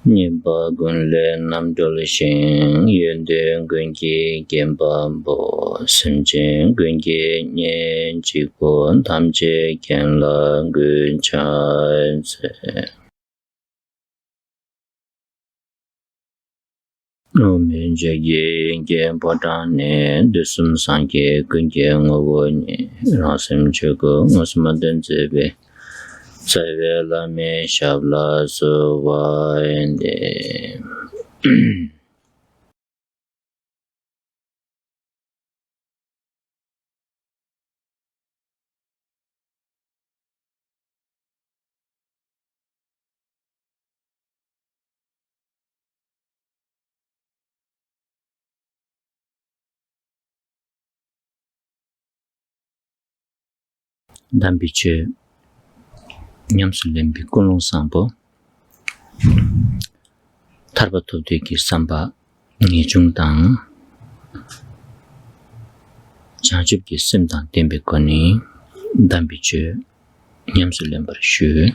Nipa gunle namjole shin yende gungi genpa bo simjen gungi nyen jiko tamje genla gun chanze. Omenje ge genpa tane desum sange gungi ngogo ni rasim chego ngosmaden zebe. Savela me shabla so vaende. Dambiche nyamsulembi kulung sambo tarba tobdeki samba ngechung tang chanchubki simtang tembe koni dambiche nyamsulembar shu.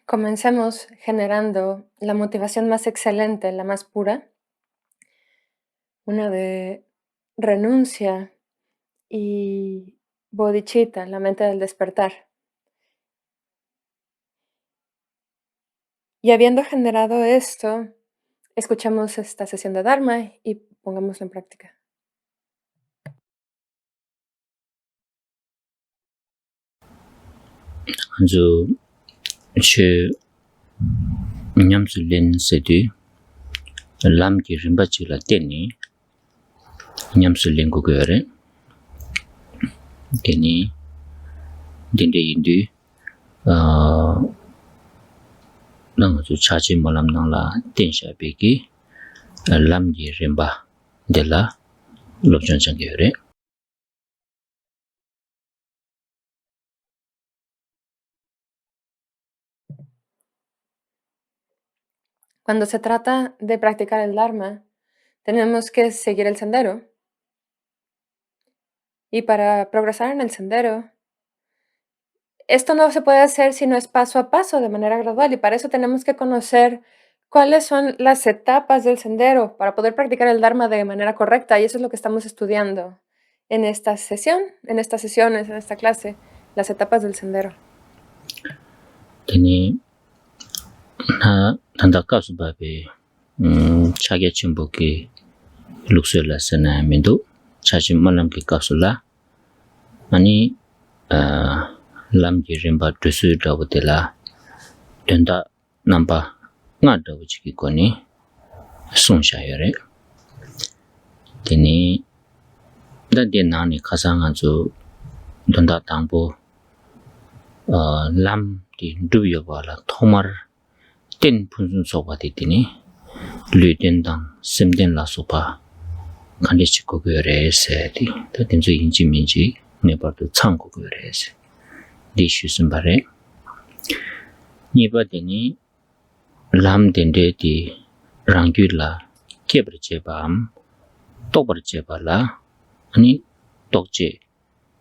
Comencemos generando la motivación más excelente, la más pura, una de renuncia y bodhicitta, la mente del despertar. Y habiendo generado esto, escuchemos esta sesión de Dharma y pongámoslo en práctica. Anzo che nyamsulen sedi lamki rimbachi la teni nyamsulen gugore teni dinde indu nang zu chachi molam nang la tensha beki lamki rimba de la lobjon changere. Cuando se trata de practicar el Dharma, tenemos que seguir el sendero. Y para progresar en el sendero, esto no se puede hacer si no es paso a paso, de manera gradual, y para eso tenemos que conocer cuáles son las etapas del sendero para poder practicar el Dharma de manera correcta, y eso es lo que estamos estudiando en esta sesión, en estas sesiones, en esta clase, las etapas del sendero. Teni tanda kapsu babe chagya chimbo ki lukso la sana mendo chachi malam ki kapsu la ani lam ki rimba dusu dawote la tenda namba nga dawo chiki koni sung shayore. Teni dante nani kasa nga zo tenda tangbo lam di duyo wala thomar ten punsun soba di tini lu ten dang sim ten la soba kande chiko gyore se di ta tenzo inji minji nebar tu tsang ko gyore se di shu simbare nipa teni lam tende di rangyu la kebar cheba am tokbar cheba la ani tokche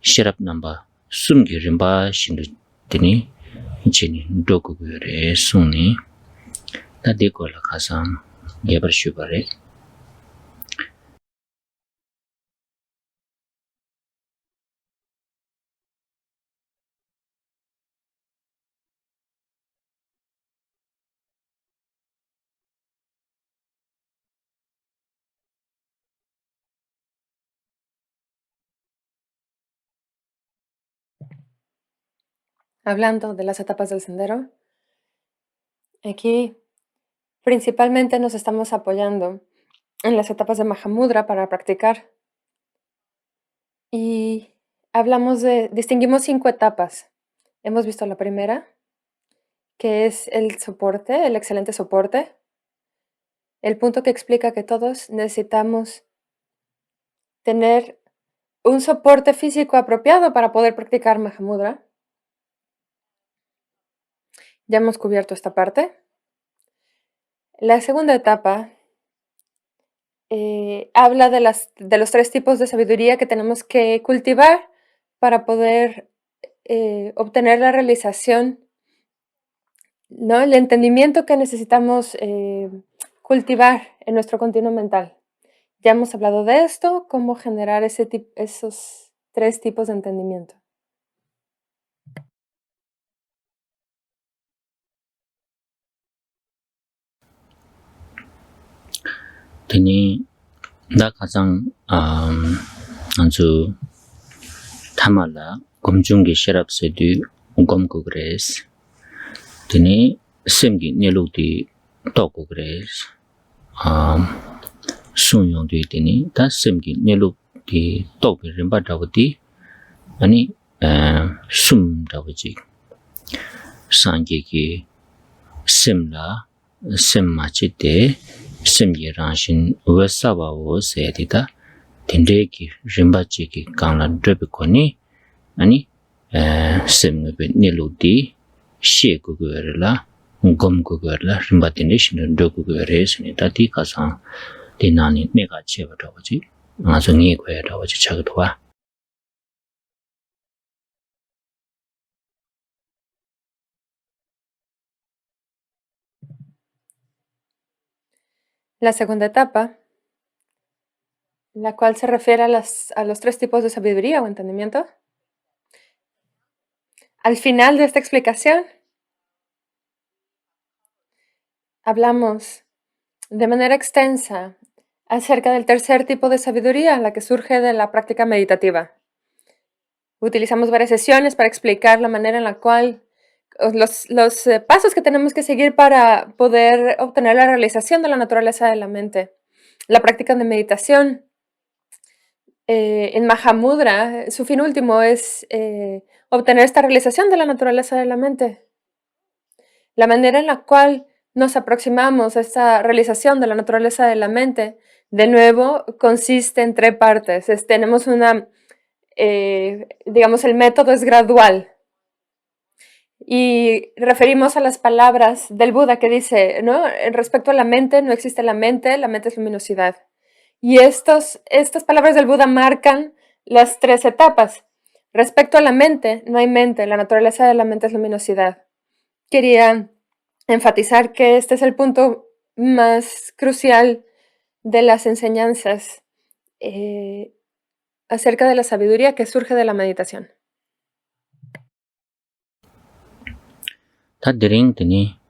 shirap namba sumgi rimba shindu teni chini doku gyore sungni ta deko la khasam gebar shubare. Hablando de las etapas del sendero, aquí principalmente nos estamos apoyando en las etapas de Mahamudra para practicar. Y distinguimos 5 etapas. Hemos visto la primera, que es el soporte, el excelente soporte. El punto que explica que todos necesitamos tener un soporte físico apropiado para poder practicar Mahamudra. Ya hemos cubierto esta parte. La segunda etapa habla de los 3 tipos de sabiduría que tenemos que cultivar para poder obtener la realización, ¿no? El entendimiento que necesitamos cultivar en nuestro continuo mental. Ya hemos hablado de esto, cómo generar esos 3 tipos de entendimiento. Teni da 가장 안주 타말라 검중기 셔럽세디 곰고 그레스 teni semgi neluti toko 그레스 sunyondi teni da semgi neluti toko rimba dawati ani sum dawji sangi semla semmachite semgi ranshin wasaba wo sedita tendeki rimbachiki kangla drebikoni ani sembe neluti she gugurla gom gugurla rimbatinde shin dogugure sini tati kasa dinani nega cheba dawji ngaso ngi kwe dawji chagdwa. La segunda etapa, la cual se refiere a los 3 tipos de sabiduría o entendimiento. Al final de esta explicación, hablamos de manera extensa acerca del tercer tipo de sabiduría, la que surge de la práctica meditativa. Utilizamos varias sesiones para explicar la manera en la cual los pasos que tenemos que seguir para poder obtener la realización de la naturaleza de la mente. La práctica de meditación en Mahamudra, su fin último es obtener esta realización de la naturaleza de la mente. La manera en la cual nos aproximamos a esta realización de la naturaleza de la mente, de nuevo, consiste en 3 partes. Tenemos digamos, el método es gradual. Y referimos a las palabras del Buda que dice, ¿no? Respecto a la mente, no existe la mente es luminosidad. Y estas palabras del Buda marcan las 3 etapas. Respecto a la mente, no hay mente, la naturaleza de la mente es luminosidad. Quería enfatizar que este es el punto más crucial de las enseñanzas acerca de la sabiduría que surge de la meditación. Ta dering teni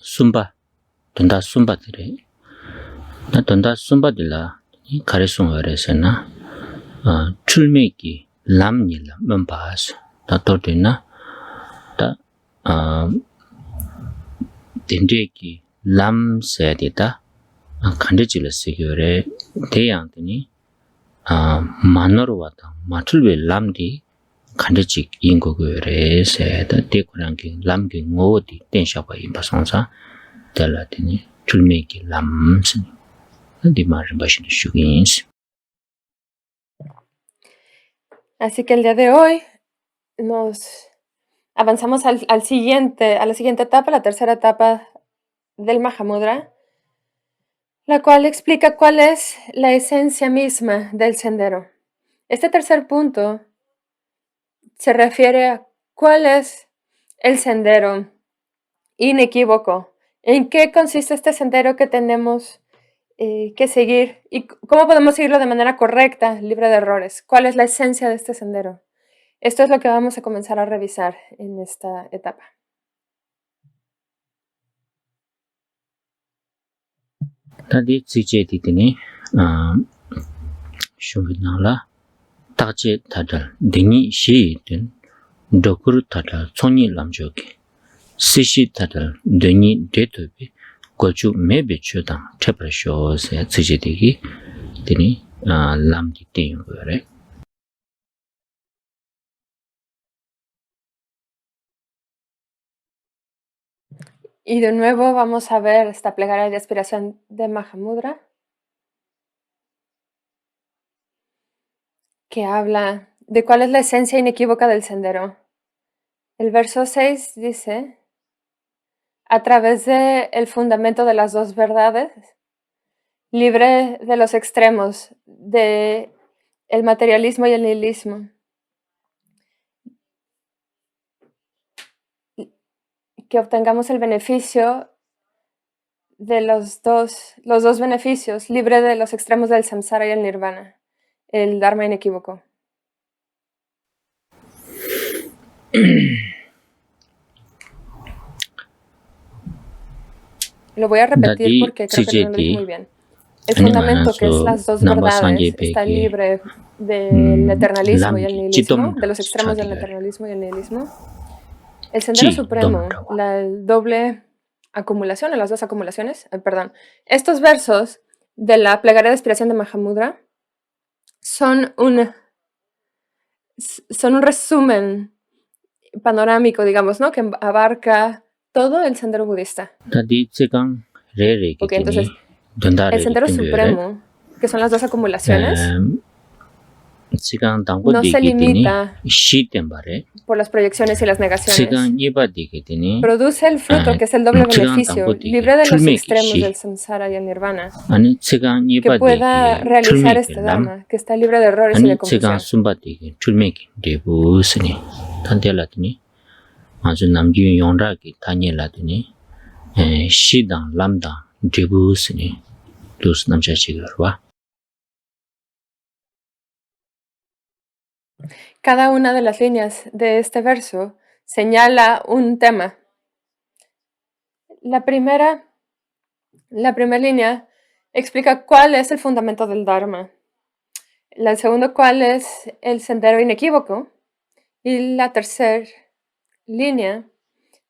sumba tanda sumba dire ta tanda sumba dila karesung resena chulmeki lamnila membas ta tordina ta dendeki lam sedita khandechila sigure deyang teni manarwata matulwe lamdi khandechik ingogure se ta dekorangi lamgi ngodi tenshaba impasonsa telatini chulmeki lamsini di marimbashi shugins. Así que el día de hoy nos avanzamos a la siguiente etapa, la tercera etapa del Mahamudra, la cual explica cuál es la esencia misma del sendero. Este tercer punto se refiere a cuál es el sendero inequívoco, en qué consiste este sendero que tenemos que seguir y cómo podemos seguirlo de manera correcta, libre de errores. ¿Cuál es la esencia de este sendero? Esto es lo que vamos a comenzar a revisar en esta etapa. Tadi tsije titini shunginala takje tadal dengi shi tin dokur tadal tsonyi lamjoki sishi tadal dengi detobi gochu mebe chodang teprasho se tsije tiki tini lamdi tenyo gore. Y de nuevo vamos a ver esta plegaria de aspiración de Mahamudra, que habla de cuál es la esencia inequívoca del sendero. El verso 6 dice, a través del fundamento de las 2 verdades, libre de los extremos de el materialismo y el nihilismo. Que obtengamos el beneficio de los dos beneficios, libre de los extremos del samsara y el nirvana, el dharma inequívoco. Lo voy a repetir porque creo que no lo dije muy bien. El fundamento, que es las dos verdades, está libre del eternalismo y el nihilismo, de los extremos del eternalismo y el nihilismo. El sendero supremo, la doble acumulación, o las dos acumulaciones, estos versos de la plegaria de aspiración de Mahamudra son un resumen panorámico, digamos, ¿no? Que abarca todo el sendero budista. Ok, entonces, el sendero supremo, que son las dos acumulaciones, no se limita por las proyecciones y las negaciones. Produce el fruto, que es el doble beneficio, libre de los extremos del samsara y el nirvana, que pueda realizar este dharma, que está libre de errores y de confusión. Cada una de las líneas de este verso señala un tema. La primera línea explica cuál es el fundamento del Dharma. La segunda, cuál es el sendero inequívoco. Y la tercera línea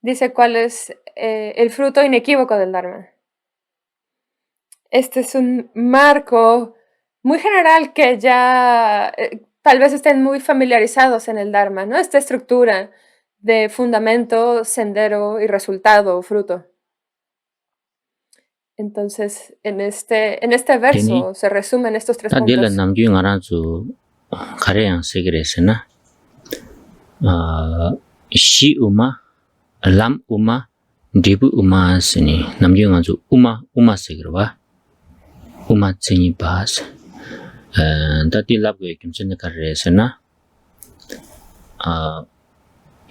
dice cuál es el fruto inequívoco del Dharma. Este es un marco muy general que ya tal vez estén muy familiarizados en el Dharma, ¿no? Esta estructura de fundamento, sendero y resultado, fruto. Entonces, en este verso se resumen estos tres puntos. Shi uma, lam uma, dribu uma sini. Namju nganzu uma segerwa. Uma tsenyi bahas. Dati labwe kimsene karre sena.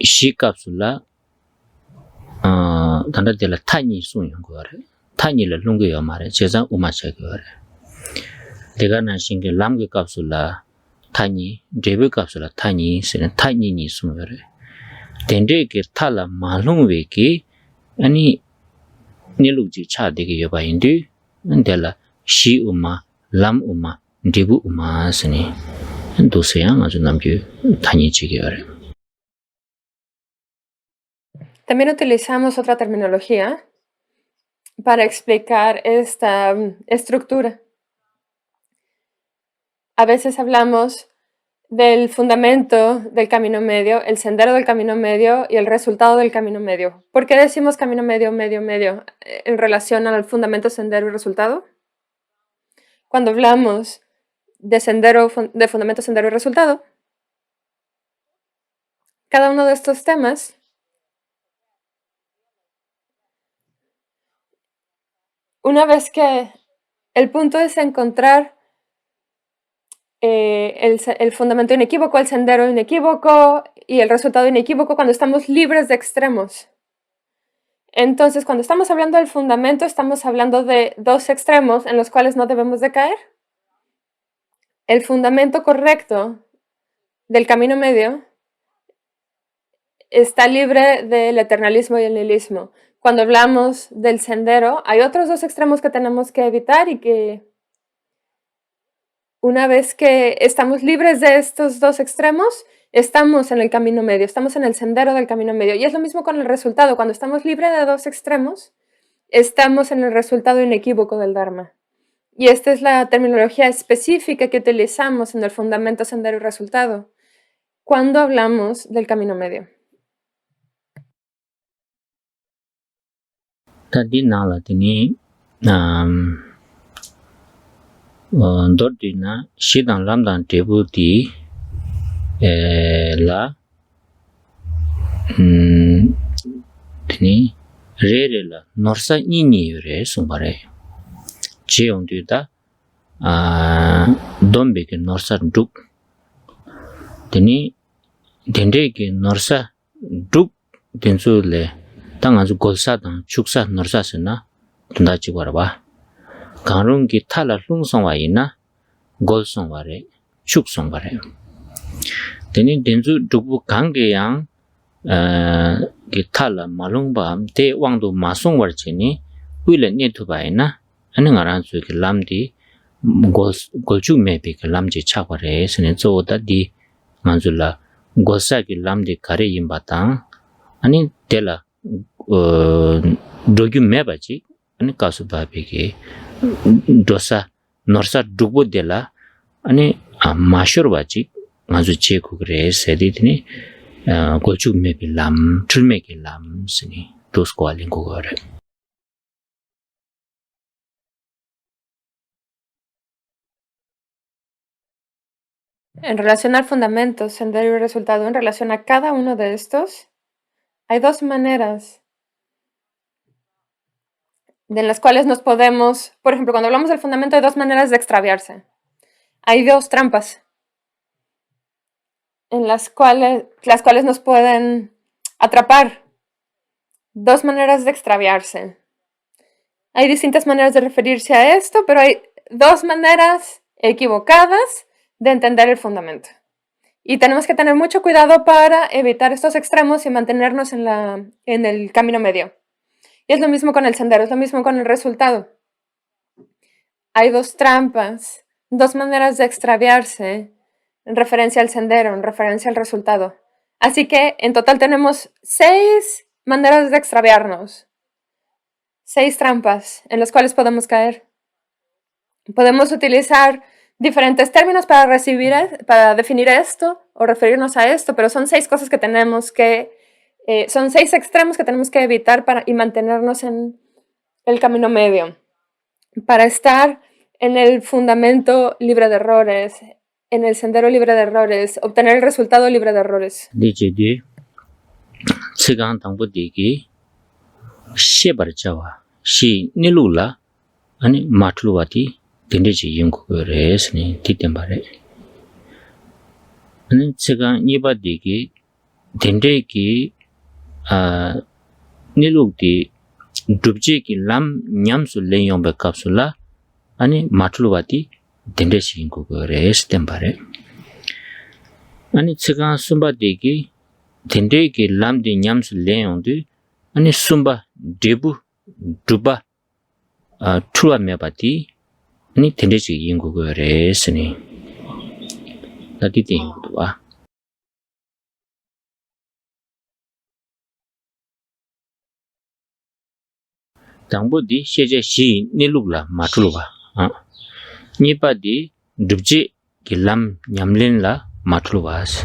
Shi kapsula tanda dila tanyi sunyong gore. Tanyi la lungu yo mare, chezang uma chegore. Dega na shingi lamge kapsula tanyi, dribu kapsula tanyi sena tanyi ni sunyore. Tendre ke thala malungwe ke ani niluji cha dege yoba indu ndela shi uma lam uma dribu uma sani doseyang azu namgyu tanyi chigore. También utilizamos otra terminología para explicar esta estructura. A veces hablamos del fundamento del camino medio, el sendero del camino medio y el resultado del camino medio. ¿Por qué decimos camino medio, medio, medio en relación al fundamento, sendero y resultado? Cuando hablamos de fundamento, sendero y resultado, cada uno de estos temas una vez que el punto es encontrar el fundamento inequívoco, el sendero inequívoco y el resultado inequívoco cuando estamos libres de extremos. Entonces, cuando estamos hablando del fundamento, estamos hablando de dos extremos en los cuales no debemos de caer. El fundamento correcto del camino medio está libre del eternalismo y el nihilismo. Cuando hablamos del sendero, hay otros dos extremos que tenemos que evitar y que una vez que estamos libres de estos dos extremos, estamos en el camino medio, estamos en el sendero del camino medio. Y es lo mismo con el resultado. Cuando estamos libres de dos extremos, estamos en el resultado inequívoco del Dharma. Y esta es la terminología específica que utilizamos en el fundamento, sendero y resultado cuando hablamos del camino medio. Tadi nala tini Dordina Shidang Lamdang Debu di la tini re la norsa ini yore sumbare che ondu da dombe ke norsa duk teni dende ke norsa duk tenzu le tanga zu golsa dang chuksa norsa sena tunda chi warwa kanrung ki thala lung songwa ina gol songwa re chuk songwa re teni denzu dukbu kange yang ki thala malung ba te wangdu ma songwar cheni huile netu ba ina ane ngaran su ki lamdi golchuk mebi ki lamji chakwa re sene zo da di manzula golsa ki lamdi kare yinba tang ane tela dogyu meba chi ane kasu babi ki dosa norsa dukbu dela ane mashur ba chi ngazu che kukre sedi tini golchuk mebi lam chulme ki lam sini dos kwa lingko gore. En relación al fundamento, sendero y resultado, en relación a cada uno de estos, hay dos maneras de las cuales nos podemos, por ejemplo, cuando hablamos del fundamento, hay dos maneras de extraviarse. Hay dos trampas en las cuales nos pueden atrapar. Dos maneras de extraviarse. Hay distintas maneras de referirse a esto, pero hay dos maneras equivocadas de entender el fundamento. Y tenemos que tener mucho cuidado para evitar estos extremos y mantenernos en el camino medio. Y es lo mismo con el sendero, es lo mismo con el resultado. Hay dos trampas, dos maneras de extraviarse en referencia al sendero, en referencia al resultado. Así que en total tenemos 6 maneras de extraviarnos. 6 trampas en las cuales podemos caer. Podemos utilizar diferentes términos para definir esto o referirnos a esto, pero son 6 cosas que tenemos que son 6 extremos que tenemos que evitar y mantenernos en el camino medio, para estar en el fundamento libre de errores, en el sendero libre de errores, obtener el resultado libre de errores. Dijidi sigang tangbo digi shebar jawa shi nilula ani matluwati dendeji yungu res ni titembare ani sigang niba digi dendeki nilukdi dubje ki lam nyamsu lenyombe kapsula ani matluwati dendeji yungu res tembare ani sigang sumba digi dendeki lam di nyamsu lenyomdu ani sumba debu duba tuwa mebati ani dendeji yungu res ni dati yungu wa 당보 디 셰제 시 니룩라 마툴바 니파 디 둡지 길람 냠린라 마툴바스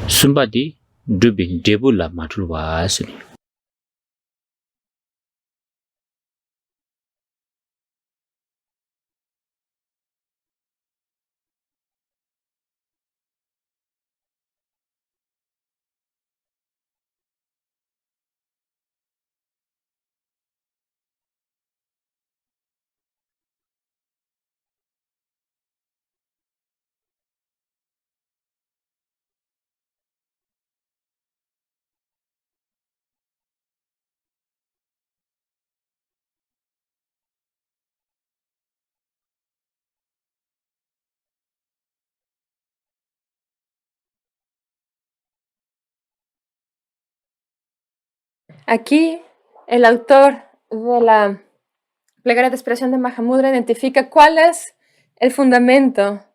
숨바 디 두비 데불라 마툴바스 Aquí, el autor de la Plegaria de Expresión de Mahamudra identifica cuál es el fundamento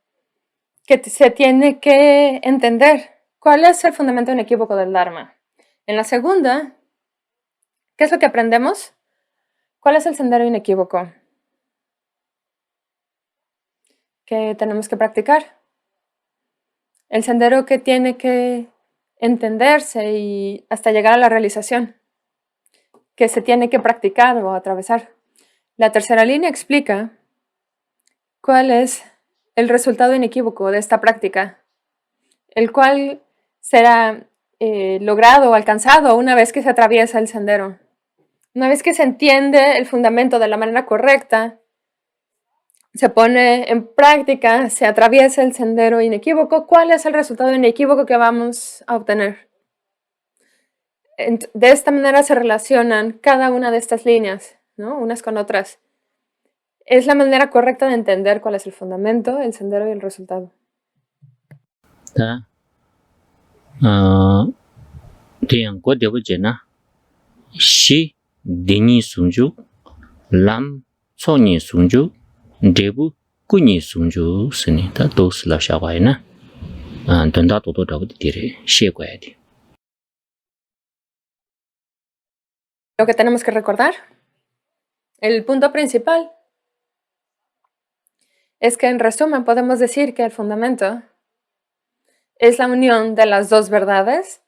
que se tiene que entender. ¿Cuál es el fundamento inequívoco del Dharma? En la segunda, ¿qué es lo que aprendemos? ¿Cuál es el sendero inequívoco que tenemos que practicar? El sendero que tiene que entenderse y hasta llegar a la realización, que se tiene que practicar o atravesar. La tercera línea explica cuál es el resultado inequívoco de esta práctica, el cual será logrado o alcanzado una vez que se atraviesa el sendero. Una vez que se entiende el fundamento de la manera correcta, se pone en práctica, se atraviesa el sendero inequívoco, ¿cuál es el resultado inequívoco que vamos a obtener? De esta manera se relacionan cada una de estas líneas, ¿no? Unas con otras. Es la manera correcta de entender cuál es el fundamento, el sendero y el resultado. Tiyanko debu jena shi dini sungju lam sonyi sungju debu kunyi sungju sini ta dos la shawai na donda todo dabu dire shi kwayadi. Lo que tenemos que recordar, el punto principal, es que en resumen podemos decir que el fundamento es la unión de las dos verdades,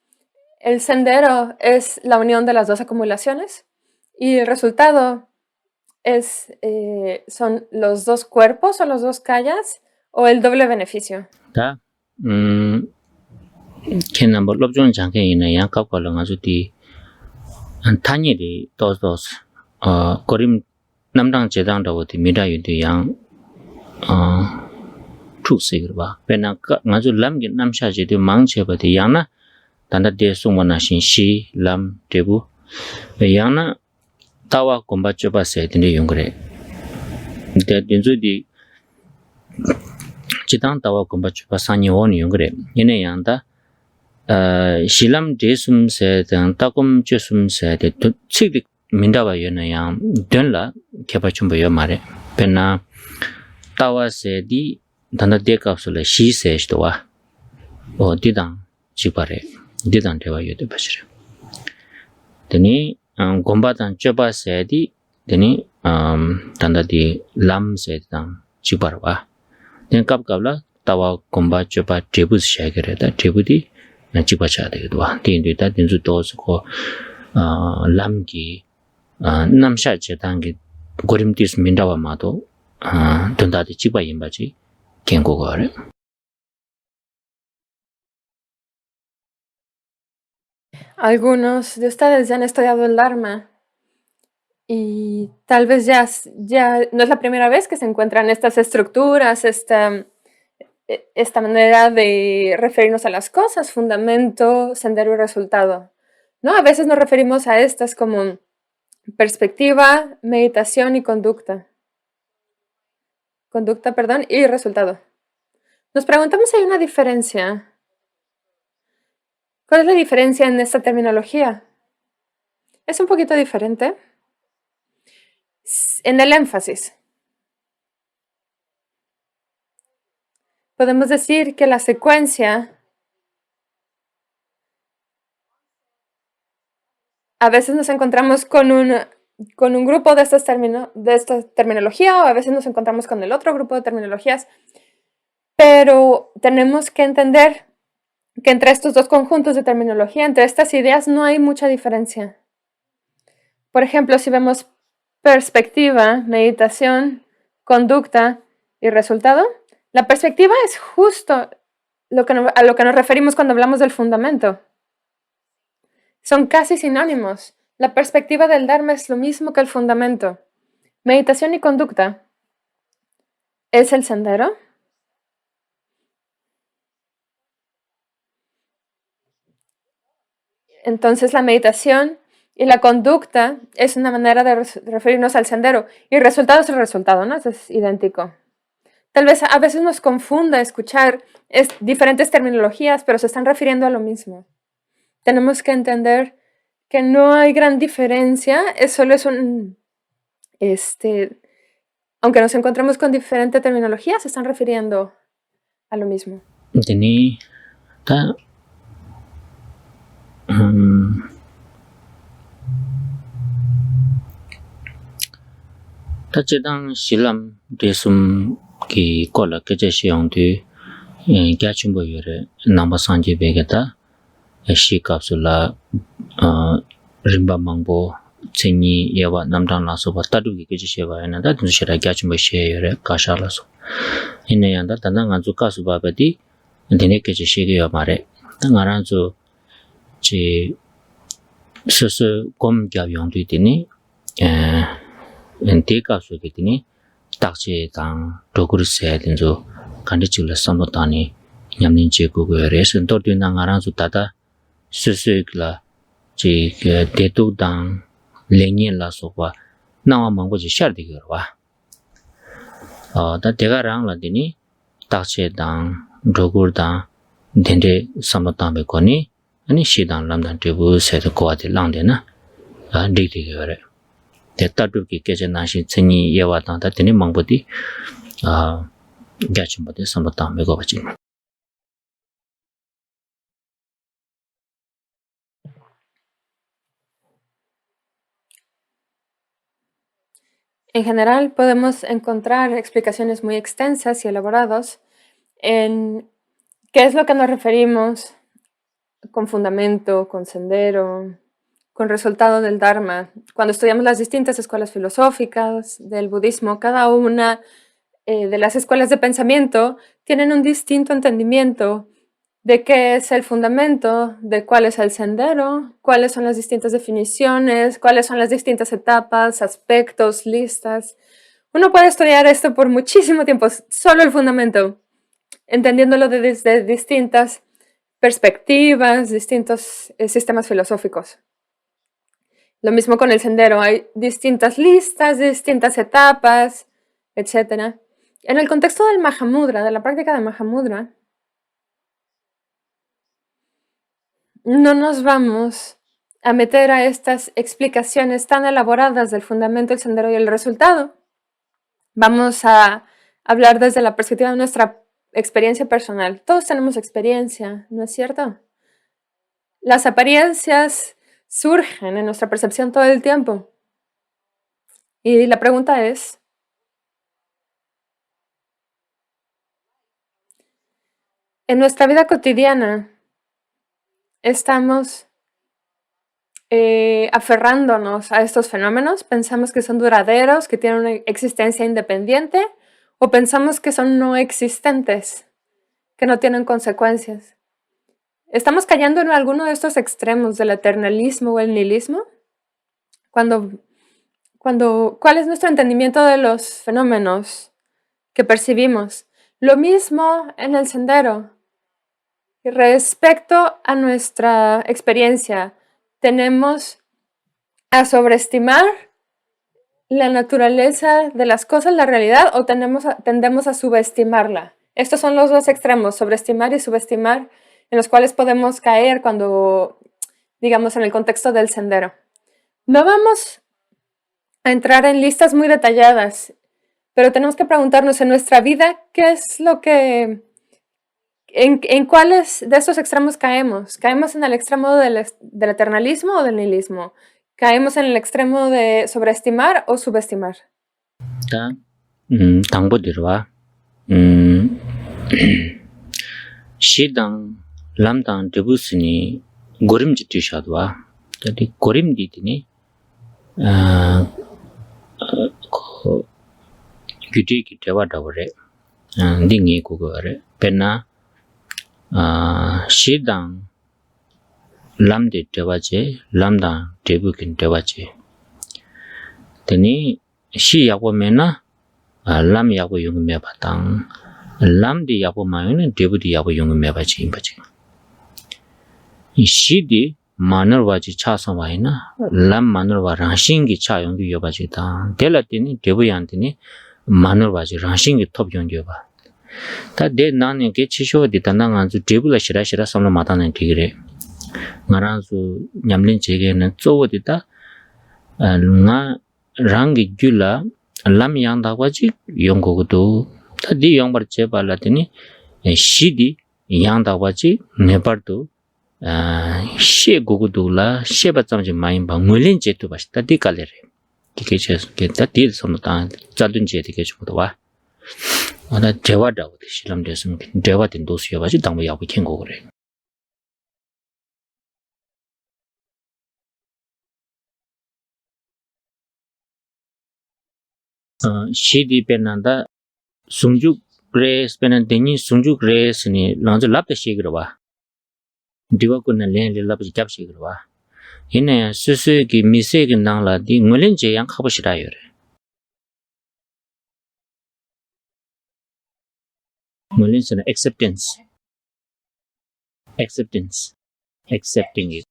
el sendero es la unión de las dos acumulaciones y el resultado es, son los dos cuerpos o los dos kayas o el doble beneficio. Da kenan bo lobjon jangke ina yang kap ko langa juti tanye de dos korim namdang jedang da woti mida yu de yang tru sig ba pena nga ju lam gi nam sha je de mang che ba de yang na tanda de sung na shin shi lam debu yang na tawa komba choba se de yung gre de den ju di chidang tawa komba choba sanyi won yung gre yene yang da shilam de sum se dang takum che sum se de chig minda ba yena yang den la kheba chum ba yo mare pena tawa se di danda de kapsula shi se sto wa o didang chipare didang dewa yo de bashire deni gomba dan choba se di deni danda di lam se dang chipar wa den kap kapla tawa gomba choba tribu se gere da tribu di na chipa cha de do tin de da din zu to ko lam ki nam sha che dang gi gorim tis minda wa ma do donda de chipa yin ba ji ken go go re. Algunos de ustedes ya han estudiado el Dharma y tal vez ya no es la primera vez que se encuentran estas estructuras, esta manera de referirnos a las cosas, fundamento, sendero y resultado, ¿no? A veces nos referimos a estas como perspectiva, meditación y conducta. Conducta, perdón, y resultado. Nos preguntamos si hay una diferencia. ¿Cuál es la diferencia en esta terminología? Es un poquito diferente en el énfasis. Podemos decir que la secuencia a veces nos encontramos con un grupo de esta terminología o a veces nos encontramos con el otro grupo de terminologías, pero tenemos que entender que entre estos dos conjuntos de terminología, entre estas ideas, no hay mucha diferencia. Por ejemplo, si vemos perspectiva, meditación, conducta y resultado, la perspectiva es justo a lo que nos referimos cuando hablamos del fundamento. Son casi sinónimos. La perspectiva del Dharma es lo mismo que el fundamento. Meditación y conducta es el sendero. Entonces la meditación y la conducta es una manera de referirnos al sendero. Y el resultado es el resultado, ¿no? Es idéntico. Tal vez a veces nos confunda escuchar diferentes terminologías, pero se están refiriendo a lo mismo. Tenemos que entender que no hay gran diferencia, solo es aunque nos encontremos con diferente terminología, se están refiriendo a lo mismo. Teni ta ta chedang shilam desum ki kola keje shiyong tu kya chumbo yore namba sanje begata shi kapsula rimba mangbo chengi yewa namdang la so ba tadu ki keje shewa yana da dun shira kya chumbo she yore kasha la so ine yanda tanda nga zu kasu ba ba di dine keje she ge yo mare ta nga ran zu chi soso gom kya yong tu dine te kasu ge dine 딱지 당 도그르세 된조 간디치를 삼도다니 냠닌 제국의 레슨 도르디나 가랑수 따다 스스글라 제 대도당 레니엘라소와 나와 망고지 샤르디거와 다 대가랑라디니 딱지당 도그르당 덴데 삼도다메 거니 아니 시당 람단 되부 세도 거와디 랑데나 디디거래 대따르기 깨져나시 천이 예와당다 되니 망보디 가침보디 삼도다메 거버지 En general, podemos encontrar explicaciones muy extensas y elaboradas en qué es lo que nos referimos con fundamento, con sendero, con resultado del Dharma. Cuando estudiamos las distintas escuelas filosóficas del budismo, cada una de las escuelas de pensamiento tienen un distinto entendimiento de qué es el fundamento, de cuál es el sendero, cuáles son las distintas definiciones, cuáles son las distintas etapas, aspectos, listas. Uno puede estudiar esto por muchísimo tiempo, solo el fundamento, entendiéndolo desde distintas perspectivas, distintos sistemas filosóficos. Lo mismo con el sendero, hay distintas listas, distintas etapas, etc. En el contexto del Mahamudra, de la práctica de Mahamudra, no nos vamos a meter a estas explicaciones tan elaboradas del fundamento, el sendero y el resultado. Vamos a hablar desde la perspectiva de nuestra experiencia personal. Todos tenemos experiencia, ¿no es cierto? Las apariencias surgen en nuestra percepción todo el tiempo. Y la pregunta es, en nuestra vida cotidiana, estamos aferrándonos a estos fenómenos, pensamos que son duraderos, que tienen una existencia independiente, o pensamos que son no existentes, que no tienen consecuencias. ¿Estamos cayendo en alguno de estos extremos del eternalismo o el nihilismo? ¿Cuál es nuestro entendimiento de los fenómenos que percibimos? Lo mismo en el sendero. Respecto a nuestra experiencia, ¿tendemos a sobreestimar la naturaleza de las cosas, la realidad, o tendemos a subestimarla? Estos son los dos extremos, sobreestimar y subestimar, en los cuales podemos caer cuando, digamos, en el contexto del sendero. No vamos a entrar en listas muy detalladas, pero tenemos que preguntarnos en nuestra vida qué es lo que... ¿En cuáles de estos extremos caemos? ¿Caemos en el extremo del eternalismo o del nihilismo? ¿Caemos en el extremo de sobreestimar o subestimar? 당보디르와 시당 람당 데부스니 고림지 뒤샤도와 저기 고림디디니 규디기 대화다오래 딩이 그거래 베나 시당 람데 대화제 람당 데부긴 대화제 되니 시야고메나 람야고 용메 바당 람디 야고 마요는 데부디 야고 용메 바지 임바지 이 시디 마늘와지 차서와이나 람 마늘와 랑싱기 차 용기 여바지다 델라티니 데부얀티니 마늘와지 랑싱기 톱 용기 여바 다데 나는 게 치쇼디 단당한주 데불라 시라시라 섬로 마다는 디그래 나란수 냠린 제게는 쪼워디다 나 랑기 귤라 람양다와지 용고도 다디 용버 제발라더니 시디 양다와지 네버도 시고고도라 시바점지 마인 방물린 제도 바시다 디칼레레 기케체스 게다 딜 섬다 자든지 되게 좀도와 나 대화다고 실험 됐으면 대화된 도시여 가지고 당부 야고 캔거 그래 시디 페난다 숭죽 그레스 페난 데니 숭죽 그레스니 랑저 랍다 시그러와 디와코나 렌레 랍지 잡시그러와 이네 스스기 미세기 나라디 응을린 제양 카보시라요레 Mulin's acceptance. Acceptance. Accepting it.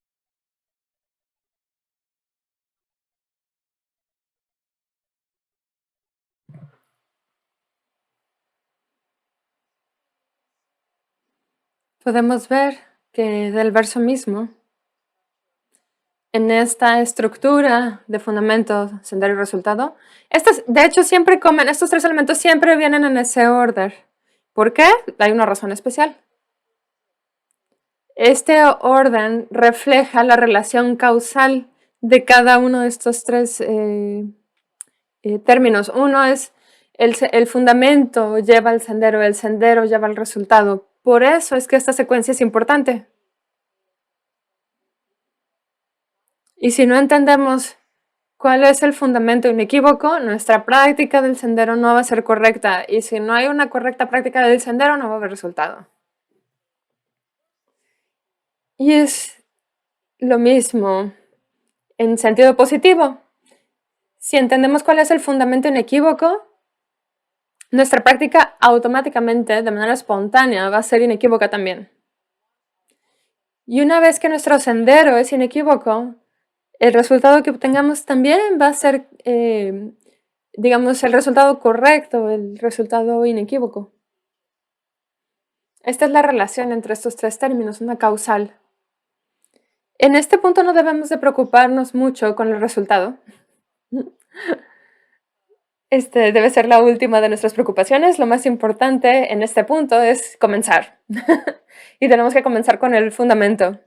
Podemos ver que del verso mismo, en esta estructura de fundamento, sendero y resultado, de hecho estos tres elementos siempre vienen en ese orden. ¿Por qué? Hay una razón especial. Este orden refleja la relación causal de cada uno de estos tres términos. Uno es el fundamento lleva al sendero, el sendero lleva al resultado. Por eso es que esta secuencia es importante. Y si no entendemos cuál es el fundamento inequívoco, nuestra práctica del sendero no va a ser correcta. Y si no hay una correcta práctica del sendero, no va a haber resultado. Y es lo mismo en sentido positivo. Si entendemos cuál es el fundamento inequívoco, nuestra práctica automáticamente, de manera espontánea, va a ser inequívoca también. Y una vez que nuestro sendero es inequívoco, el resultado que obtengamos también va a ser, digamos, el resultado correcto, el resultado inequívoco. Esta es la relación entre estos tres términos, una causal. En este punto no debemos de preocuparnos mucho con el resultado. Este debe ser la última de nuestras preocupaciones. Lo más importante en este punto es comenzar. Y tenemos que comenzar con el fundamento.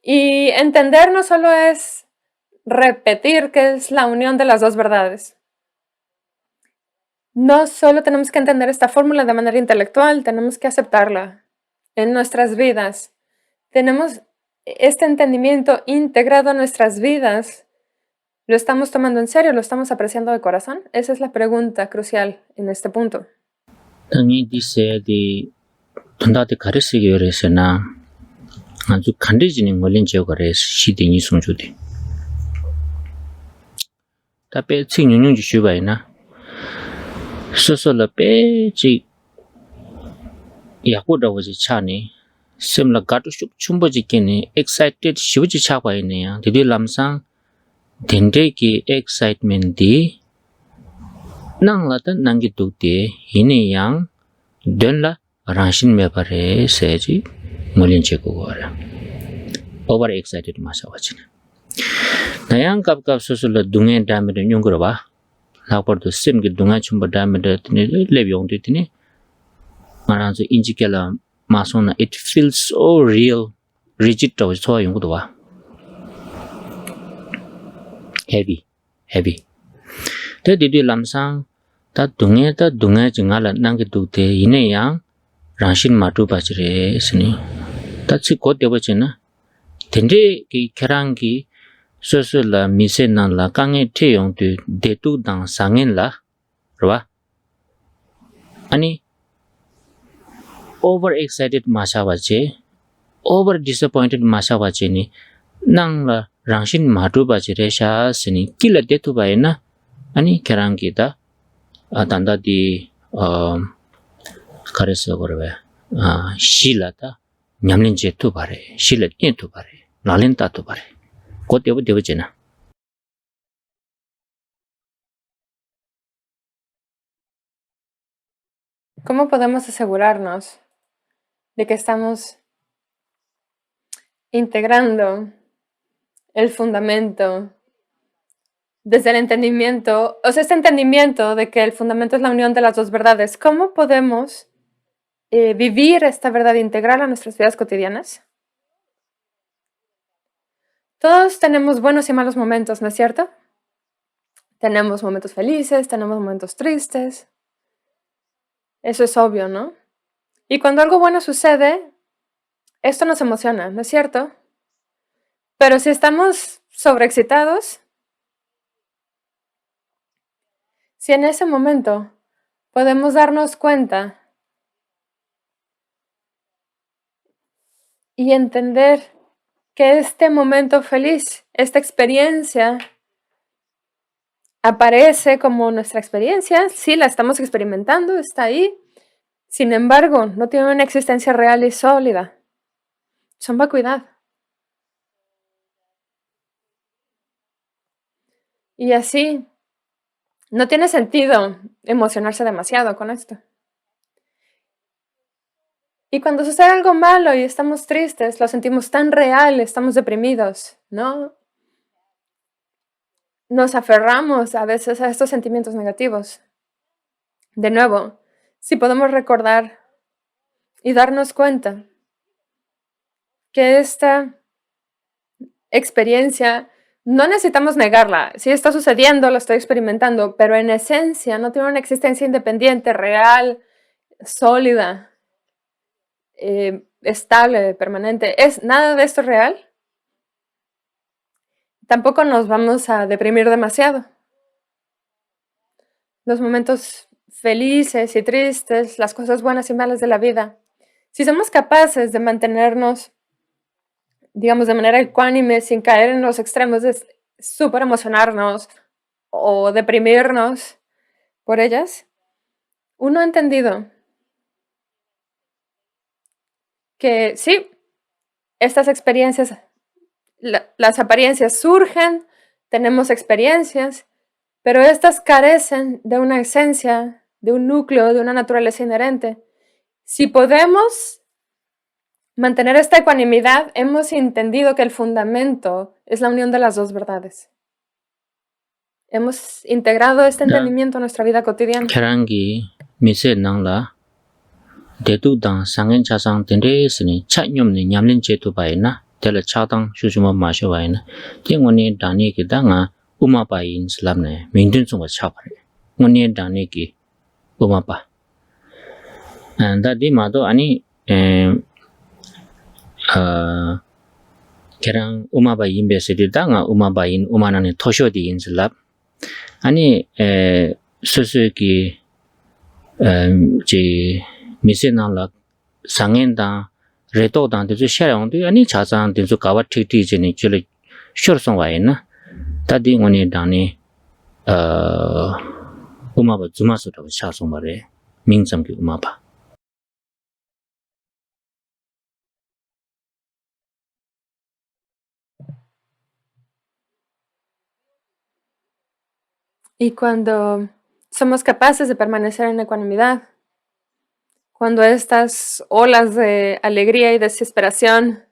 Y entender no solo es repetir que es la unión de las dos verdades. No solo tenemos que entender esta fórmula de manera intelectual, tenemos que aceptarla en nuestras vidas. Tenemos este entendimiento integrado en nuestras vidas. ¿Lo estamos tomando en serio? ¿Lo estamos apreciando de corazón? Esa es la pregunta crucial en este punto. 당이 디세디 돈다데 가르치기 위해서나 아주 간디지는 걸린 지역을 시딩이 송주디. 답에 칭윤윤지 쉬바이나 소소라 빼지 야고다워지 차니 심라 가투슉 춤버지께니 excited 시우지 차바이네야 디디 람상 덴데기 excitement디 낭라다 낭기 두데 이네양 된라 라신 메바레 세지 몰린체고거라 over excited 마사와지나 나양 갑갑 소소라 둥에 다메르 뇽거바 라퍼도 심기 둥아 춤바 다메르 티네 레비용데 티네 마란서 인지켈라 마소나 it feels so real rigid to so 용거도와 heavy 데디디 람상 다 둥에 증알라 난게 두테 이네양 라신 마투 바지레 스니 다치 고데버지나 덴데 기 케랑기 소소라 미세나라 강에 태용도 데투당 상엔라 봐 아니 over excited 마샤바제 over disappointed 마샤바제니 낭라 랑신 마투 바지레샤 스니 kil라 데투바이나 아니 케랑기다 단다디 가르쳐 버려 실라다 냠린제 투바레 실라 예 투바레 나렌타 투바레 고데버 데버제나 ¿Cómo podemos asegurarnos de que estamos integrando el fundamento desde el entendimiento, o sea, este entendimiento de que el fundamento es la unión de las dos verdades? ¿Cómo podemos vivir esta verdad integral a nuestras vidas cotidianas? Todos tenemos buenos y malos momentos, ¿no es cierto? Tenemos momentos felices, tenemos momentos tristes. Eso es obvio, ¿no? Y cuando algo bueno sucede, esto nos emociona, ¿no es cierto? Pero si estamos sobreexcitados, si en ese momento podemos darnos cuenta y entender que este momento feliz, esta experiencia, aparece como nuestra experiencia, sí, la estamos experimentando, está ahí, sin embargo, no tiene una existencia real y sólida. Son vacuidad. Y así, no tiene sentido emocionarse demasiado con esto. Y cuando sucede algo malo y estamos tristes, lo sentimos tan real, estamos deprimidos, ¿no? Nos aferramos a veces a estos sentimientos negativos. De nuevo, si podemos recordar y darnos cuenta que esta experiencia no necesitamos negarla. Si está sucediendo, lo estoy experimentando, pero en esencia no tiene una existencia independiente, real, sólida, estable, permanente. ¿Es nada de esto real? Tampoco nos vamos a deprimir demasiado. Los momentos felices y tristes, las cosas buenas y malas de la vida. Si somos capaces de mantenernos, digamos, de manera ecuánime, sin caer en los extremos de súper emocionarnos o deprimirnos por ellas, uno ha entendido que sí, estas experiencias, las apariencias surgen, tenemos experiencias, pero estas carecen de una esencia, de un núcleo, de una naturaleza inherente. Si podemos mantener esta ecuanimidad, hemos entendido que el fundamento es la unión de las dos verdades. Hemos integrado este entendimiento a nuestra vida cotidiana. Kerangi mise nangla dedu dang sangen chasang tendesini chanyom ni nyamlin chetu baina tela chadang shujuma masho baina tingoni dani ki danga uma bain slamne mingdun sungwa chapare ngoni dani ki uma ba anda di mado ani kerang uma bain besedi danga uma bain umanani tosho di inslab 아니 수수기 제 미세나라 상엔다 레도단데 저 샤랑데 아니 자산데 저 가와 티티지니 줄이 쇼르송 와이나 다디 원이 다니 우마바 주마스라고 샤송 말에 민점기 우마바 Y cuando somos capaces de permanecer en ecuanimidad, cuando estas olas de alegría y desesperación,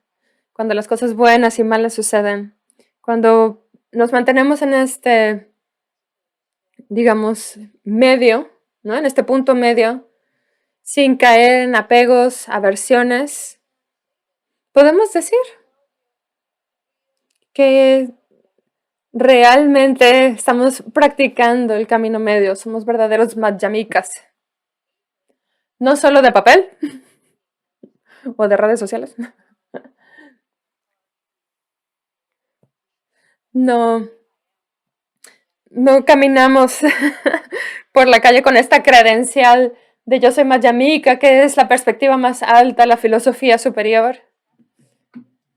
cuando las cosas buenas y malas suceden, cuando nos mantenemos en este, digamos, medio, ¿no? En este punto medio, sin caer en apegos, aversiones, podemos decir que realmente estamos practicando el camino medio, somos verdaderos madhyamikas. No solo de papel o de redes sociales. No caminamos por la calle con esta credencial de yo soy madhyamika, que es la perspectiva más alta, la filosofía superior.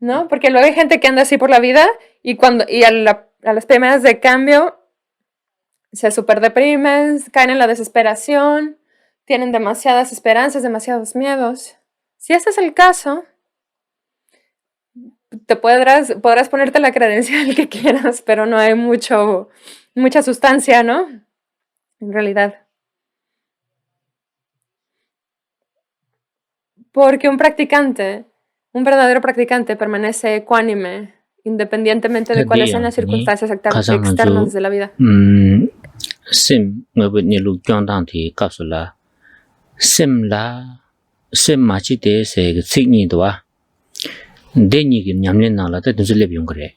¿No? Porque luego hay gente que anda así por la vida y a las primeras de cambio se superdeprimen, caen en la desesperación, tienen demasiadas esperanzas, demasiados miedos. Si este es el caso, podrás ponerte la credencial que quieras, pero no hay mucha sustancia, ¿no? En realidad. Porque un verdadero practicante permanece ecuánime, independientemente de cuáles sean las circunstancias externas de la vida. sim ngabni lu kyondang ti kapsula sim machi de se signi doa deni gi nyamlen na la ta duzle byong kare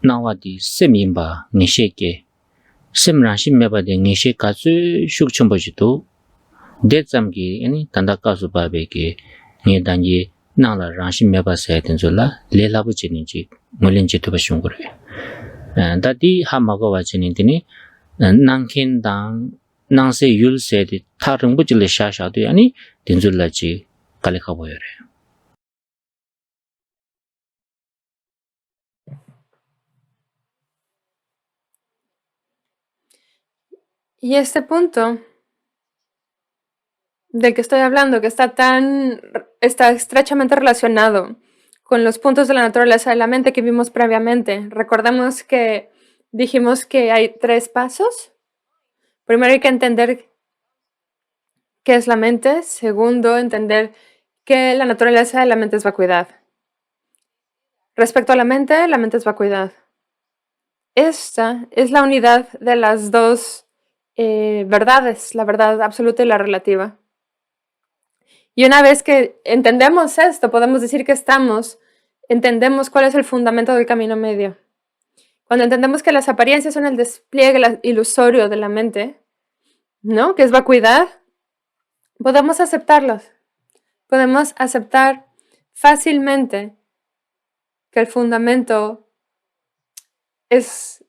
nawa di sim imba ngishe ke sim ran shim meba de ngishe ka su shuk chombo jitu de tsam gi ani tanda ka su ba be ke nge dan ji na la ran shim meba se den zola le la bu chini ji ngolen ji to ba shung kare 다디 하마고 와치니디니 난킨당 난세 율세디 타릉부질레 샤샤도 아니 딘줄라지 갈레카 보여래 Y este punto del que estoy hablando, que está estrechamente relacionado con los puntos de la naturaleza de la mente que vimos previamente. Recordemos que dijimos que hay 3 pasos. Primero hay que entender qué es la mente. Segundo, entender que la naturaleza de la mente es vacuidad. Respecto a la mente es vacuidad. Esta es la unidad de las dos verdades, la verdad absoluta y la relativa. Y una vez que entendemos esto, podemos decir que entendemos cuál es el fundamento del camino medio. Cuando entendemos que las apariencias son el despliegue ilusorio de la mente, ¿no? Que es vacuidad, podemos aceptarlos. Podemos aceptar fácilmente que el fundamento es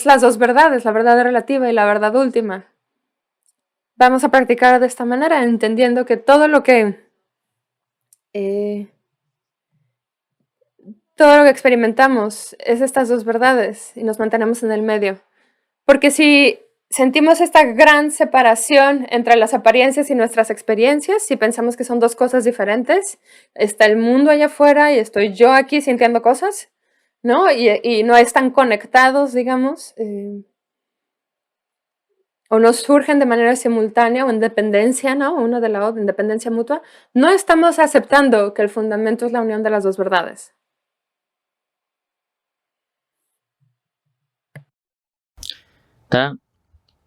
las dos verdades, la verdad relativa y la verdad última. Vamos a practicar de esta manera, entendiendo que todo lo que experimentamos es estas dos verdades y nos mantenemos en el medio. Porque si sentimos esta gran separación entre las apariencias y nuestras experiencias, si pensamos que son dos cosas diferentes, está el mundo allá afuera y estoy yo aquí sintiendo cosas, ¿no? Y no están conectados, digamos, o no surgen de manera simultánea o en dependencia, ¿no? Una de la otra, en dependencia mutua, no estamos aceptando que el fundamento es la unión de las dos verdades. 다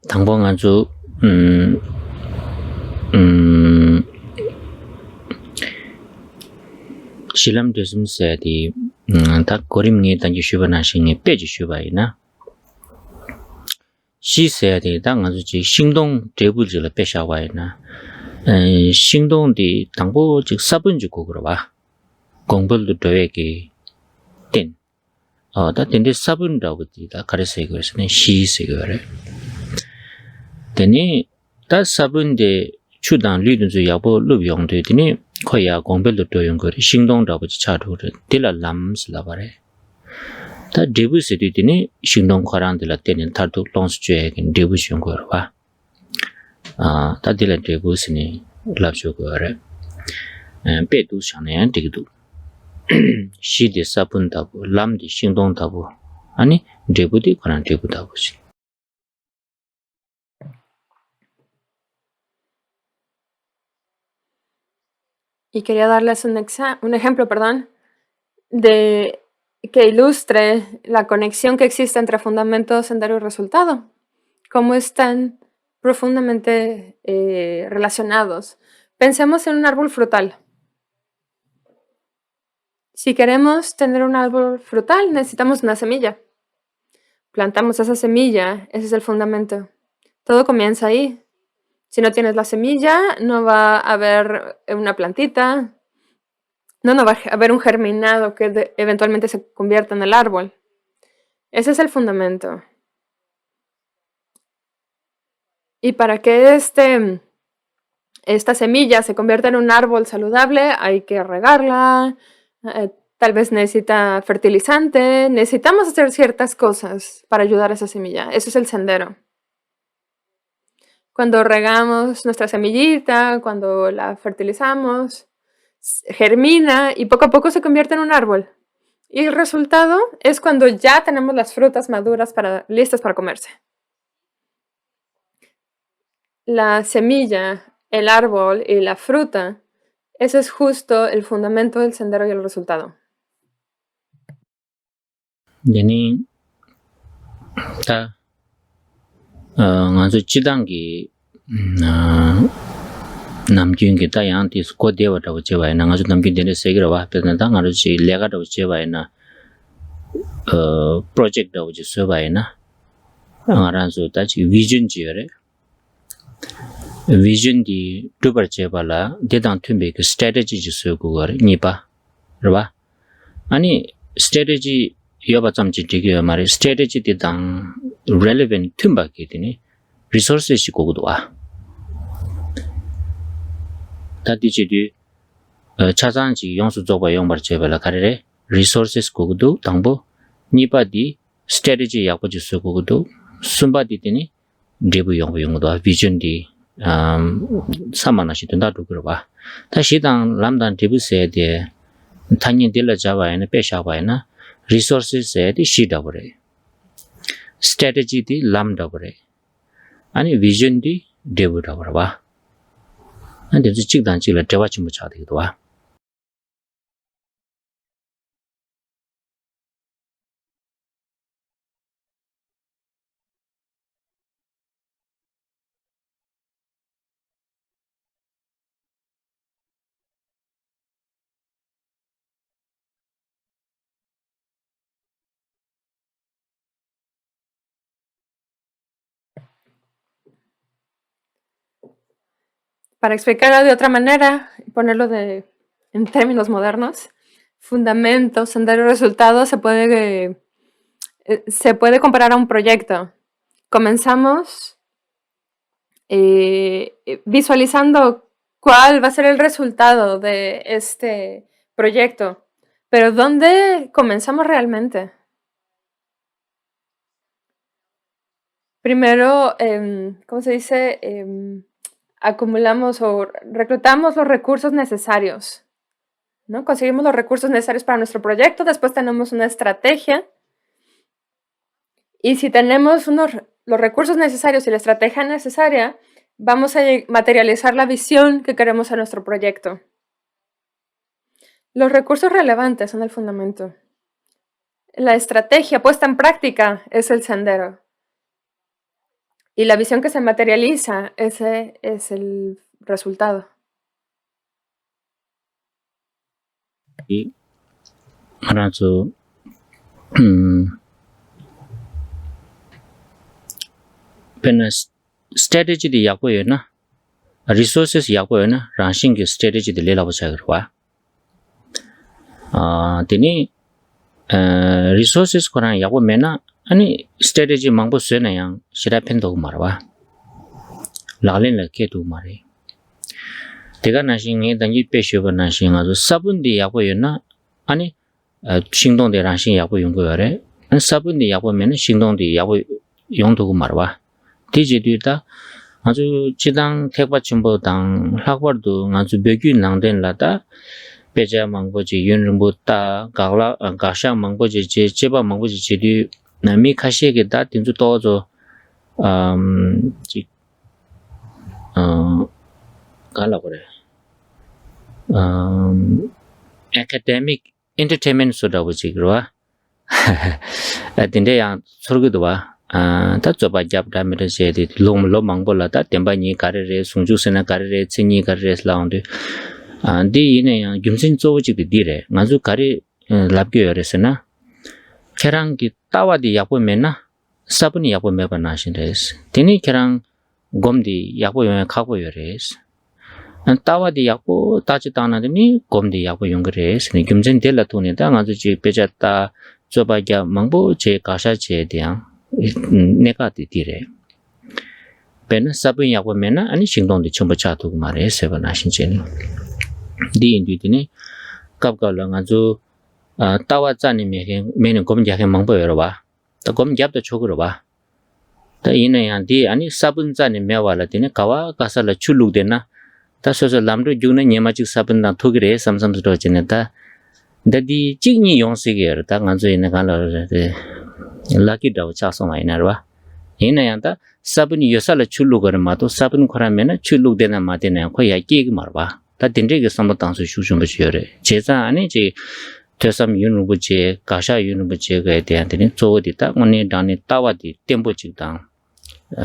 당분간 주 실험 되심세디 다 거림니 단지 슈바나싱이 빼지 슈바이나 시세디 당아주지 행동 대부지를 빼샤와이나 행동디 당보 즉 사분지 고그러 봐 공부도 되게 된 다 된데 사분이라고 다 가르쳐 이거는 시세거래 되니 다 사분데 추단 리든지 야보 루용되더니 거야 공부도 되는 거 행동이라고 차도를 딜라람스라바래 다 데부스디더니 행동 과랑들라 때는 다도 롱스죄긴 데부시온 거라 봐 다 딜라 데부스니 랍쇼거래 배도 상에 되기도 시디 사분다고 람디 행동다고 아니 데부디 그런 데부다고지 Y quería darles un ejemplo, de que ilustre la conexión que existe entre fundamento, sendero y resultado. Cómo están profundamente relacionados. Pensemos en un árbol frutal. Si queremos tener un árbol frutal, necesitamos una semilla. Plantamos esa semilla, ese es el fundamento. Todo comienza ahí. Si no tienes la semilla, no va a haber una plantita, no va a haber un germinado que eventualmente se convierta en el árbol. Ese es el fundamento. Y para que esta semilla se convierta en un árbol saludable, hay que regarla, tal vez necesita fertilizante, necesitamos hacer ciertas cosas para ayudar a esa semilla. Eso es el sendero. Cuando regamos nuestra semillita, cuando la fertilizamos, germina y poco a poco se convierte en un árbol. Y el resultado es cuando ya tenemos las frutas maduras listas para comerse. La semilla, el árbol y la fruta, ese es justo el fundamento del sendero y el resultado. Yani 다 ngazu chidangi namgyungi ta yanti ko dewa ta uchewa na ngazu namgyun dene segira wa pena ta ngazu chi lega ta uchewa na project ta uche soba na ngaranzu ta chi vision ji re vision di dubar cheba la dedang thumbe ke strategy ji so ko gore ni pa rba ani strategy yoba chamchi dige mare strategy dedang relevant thumba ke dini resources ko go wa ta di ji di chazang ji yongsu zoba yongbar cheba la kare resources ko go 당보 ni pa di strategy yakbo ji so ko go sumba di dini debu yongbu yongdo vision di samana shi tunda du ba ta shi dang lam dan debu se de tanyin de la jawa ene pe sha ba ena resources se di shi da bore strategy di lam da bore ani vision di debu da bore ba ande ji chik dan chi la dewa chi mu cha de do ba Para explicarlo de otra manera y ponerlo en términos modernos, fundamento, sendero, resultado se puede comparar a un proyecto. Comenzamos visualizando cuál va a ser el resultado de este proyecto, pero ¿dónde comenzamos realmente? Primero, ¿cómo se dice? Acumulamos o reclutamos los recursos necesarios, ¿no? Conseguimos los recursos necesarios para nuestro proyecto, después tenemos una estrategia, y si tenemos los recursos necesarios y la estrategia necesaria, vamos a materializar la visión que queremos a nuestro proyecto. Los recursos relevantes son el fundamento. La estrategia puesta en práctica es el sendero. Y la visión que se materializa, ese es el resultado. y arazo pena strategy di yakbo yena resources yakbo yena ranging ki strategy di lela bacha garwa tini resources koran yakbo mena ani strategy mangbo sena yang shira pendo marwa lalen la ke tu mare tega nashing nge dangi pesho ba nashing azu sabun di yakbo yena ani shingdong de ranging yakbo yonggo yare an sabun di yakbo mena shingdong di yakbo yongdo marwa 디지디다 아주 지당 택바 첨보당 학벌도 아주 벽이 낭된라다 배자 망보지 윤름보다 가라 가샤 망보지 제바 망보지 지디 나미 카시에게다 딘주 또저 지 갈라 그래 academic entertainment 소다 보지 그러와 근데 야 소르기도 봐 다 저바 잡다미르 제디 롱로 망볼라다 템바니 가르레 숭주스나 가르레 칭니 가르레 슬라운데 디 이네 김신 조지디 디레 나주 가리 랍교여레스나 케랑기 따와디 야보메나 사분이 야보메바 나신레스 디니 케랑 곰디 야보요에 가고여레스 따와디 야보 따지다나드니 곰디 야보 용그레스 니 김신 델라 토네다 나주 지 베자따 저바야 망보 제 가샤 제디앙 내가 디디래 벤 사분 야고면은 아니 행동도 전부 차두고 말해 세번나 신체니 디인디니 갑가랑 아주 따와자니 메는 검자게 망보여로 봐또 검잡도 초그로 봐또 이내한디 아니 사분자니 메와라디네 가와 가살라 출룩되나 다소서 남도 주는 녀마직 사분당 토기래 삼삼스로 지냈다 다디 찍니 용식이여 다 간주 있는 갈라데 lucky daw chaso mai narwa ina yanda sabun yosala chulu gar ma to sabun khora mena chulu dena ma dena kho ya ki marwa ta dinde ge sam tang su shu shum chore jeza ani je tesam yunu bu je kasha yunu bu je ge de antene zo di ta ngone dani tawa di tempo chi dang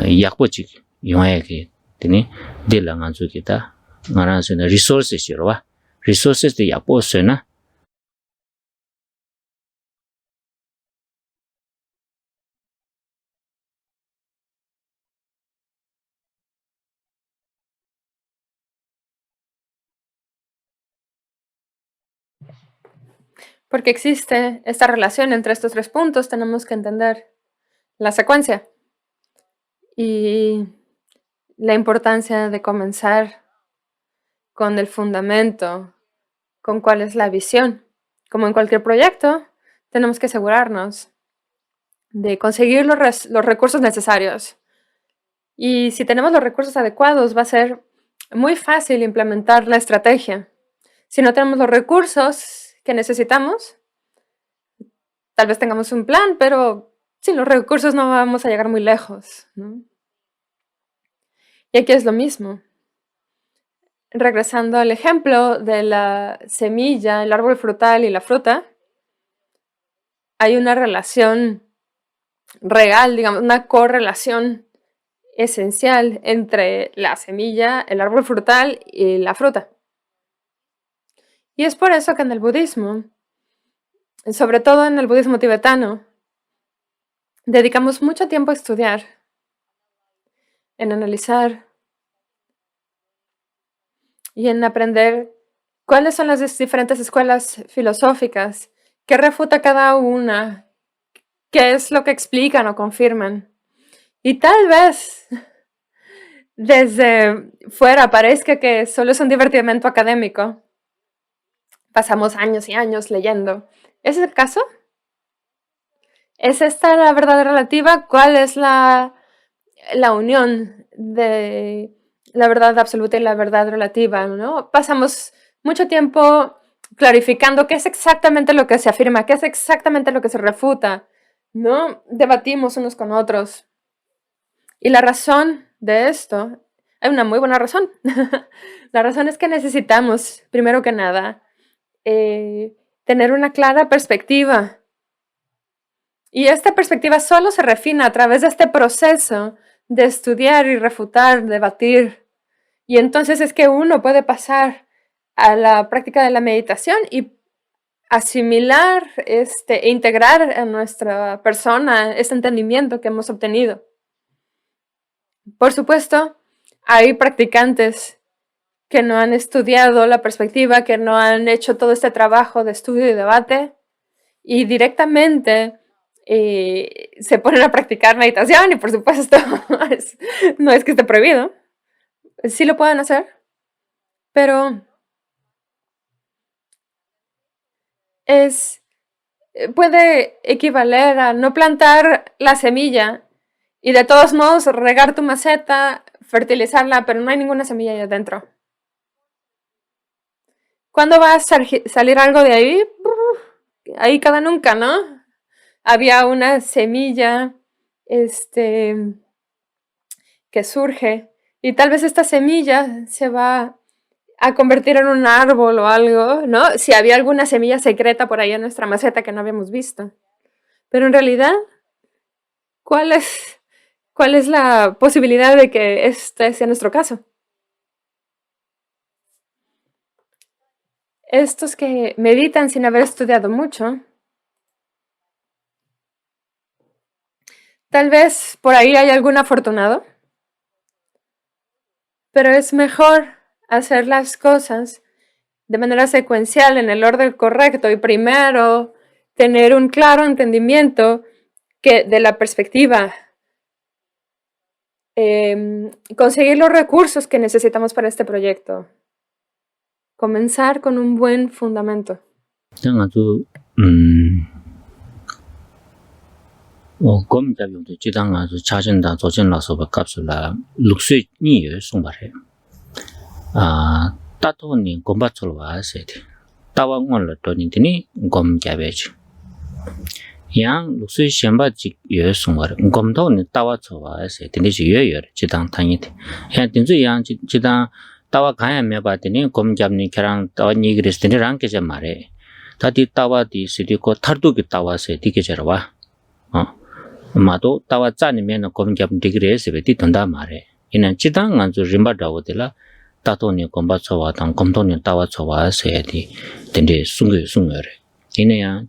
yak bo chi yoya ge tini de la nga zu ki ta ngara su na resources yorwa resources de yak bo su na Porque existe esta relación entre estos tres puntos, tenemos que entender la secuencia y la importancia de comenzar con el fundamento, con cuál es la visión. Como en cualquier proyecto, tenemos que asegurarnos de conseguir los recursos necesarios. Y si tenemos los recursos adecuados, va a ser muy fácil implementar la estrategia. Si no tenemos los recursos que necesitamos, tal vez tengamos un plan, pero sin los recursos no vamos a llegar muy lejos, ¿no? Y aquí es lo mismo. Regresando al ejemplo de la semilla, el árbol frutal y la fruta, hay una relación real, digamos, una correlación esencial entre la semilla, el árbol frutal y la fruta. Y es por eso que en el budismo, sobre todo en el budismo tibetano, dedicamos mucho tiempo a estudiar, en analizar y en aprender cuáles son las diferentes escuelas filosóficas, qué refuta cada una, qué es lo que explican o confirman. Y tal vez desde fuera parezca que solo es un divertimento académico. Pasamos años y años leyendo. ¿Es el caso? ¿Es esta la verdad relativa? ¿Cuál es la unión de la verdad absoluta y la verdad relativa, ¿no? Pasamos mucho tiempo clarificando qué es exactamente lo que se afirma, qué es exactamente lo que se refuta, ¿no? Debatimos unos con otros. Y la razón de esto, hay una muy buena razón. La razón es que necesitamos, primero que nada, tener una clara perspectiva. Y esta perspectiva solo se refina a través de este proceso de estudiar y refutar, debatir. Y entonces es que uno puede pasar a la práctica de la meditación y asimilar e integrar a nuestra persona este entendimiento que hemos obtenido. Por supuesto, hay practicantes que no han estudiado la perspectiva, que no han hecho todo este trabajo de estudio y debate y directamente se ponen a practicar meditación y por supuesto no es que esté prohibido, sí lo pueden hacer, pero puede equivaler a no plantar la semilla y de todos modos regar tu maceta, fertilizarla, pero no hay ninguna semilla ahí adentro. ¿Cuándo va a salir algo de ahí? Ahí cada nunca, ¿no? Había una semilla, que surge y tal vez esta semilla se va a convertir en un árbol o algo, ¿no? Si había alguna semilla secreta por ahí en nuestra maceta que no habíamos visto. Pero en realidad, ¿cuál es, cuál es la posibilidad de que este sea nuestro caso? Estos que meditan sin haber estudiado mucho, tal vez por ahí hay algún afortunado, pero es mejor hacer las cosas de manera secuencial, en el orden correcto, y primero tener un claro entendimiento que de la perspectiva, conseguir los recursos que necesitamos para este proyecto. Comenzar con un buen fundamento. 아주 검잡용도 지당 아주 자전다 조전라서 값을라 룩수니 송바래 따토니 검바철 와세데 따왕원을 돈이더니 검잡야지 양 룩수이 셴바직 예 송바래 검도니 따와서 와세 되니지 예예 지당 당이데 야 딘주 양 지당 따와 가야 메바더니 검잡니 계랑 따와니 그랬더니 랑케제 말해 다디 따와디 시디고 타르도기 따와세 디게저와 마도 따와 짜니면 검잡 디그레스 베디 돈다 말해 이는 지당 안주 림바다고들라 따토니 검바쳐와 당 검토니 따와쳐와 세디 덴데 숭거래 이네야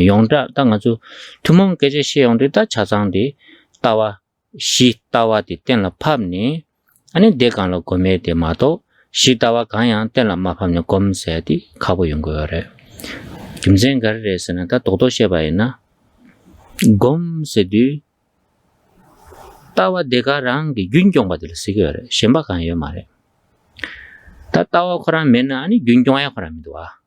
용다 땅 아주 투몽 계제시 용다 차상디 따와 시 따와디 땐라 팝니 아니 대간로 고메데 마도 시 따와 가양 땐라 마팝니 검세디 가보 연거래 김생가르에서는 다 도도시바이나 검세디 따와 대가랑 윤경받을 쓰기래 심박한요 말해 따와 거란 맨 아니 윤경아야 거랍니다 와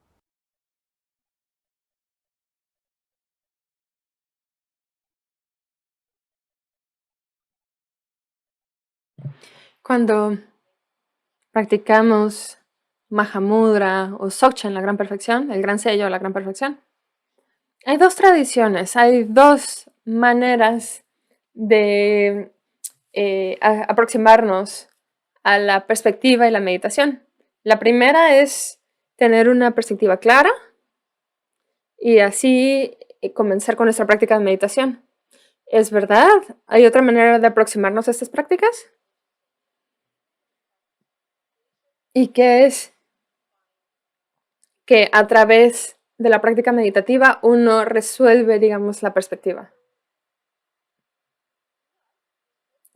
Cuando practicamos Mahamudra o Dzogchen, la gran perfección, el gran sello, la gran perfección, hay dos tradiciones, hay dos maneras de aproximarnos a la perspectiva y la meditación. La primera es tener una perspectiva clara y así comenzar con nuestra práctica de meditación. ¿Es verdad? ¿Hay otra manera de aproximarnos a estas prácticas? ¿Y qué es? Que a través de la práctica meditativa uno resuelve, digamos, la perspectiva.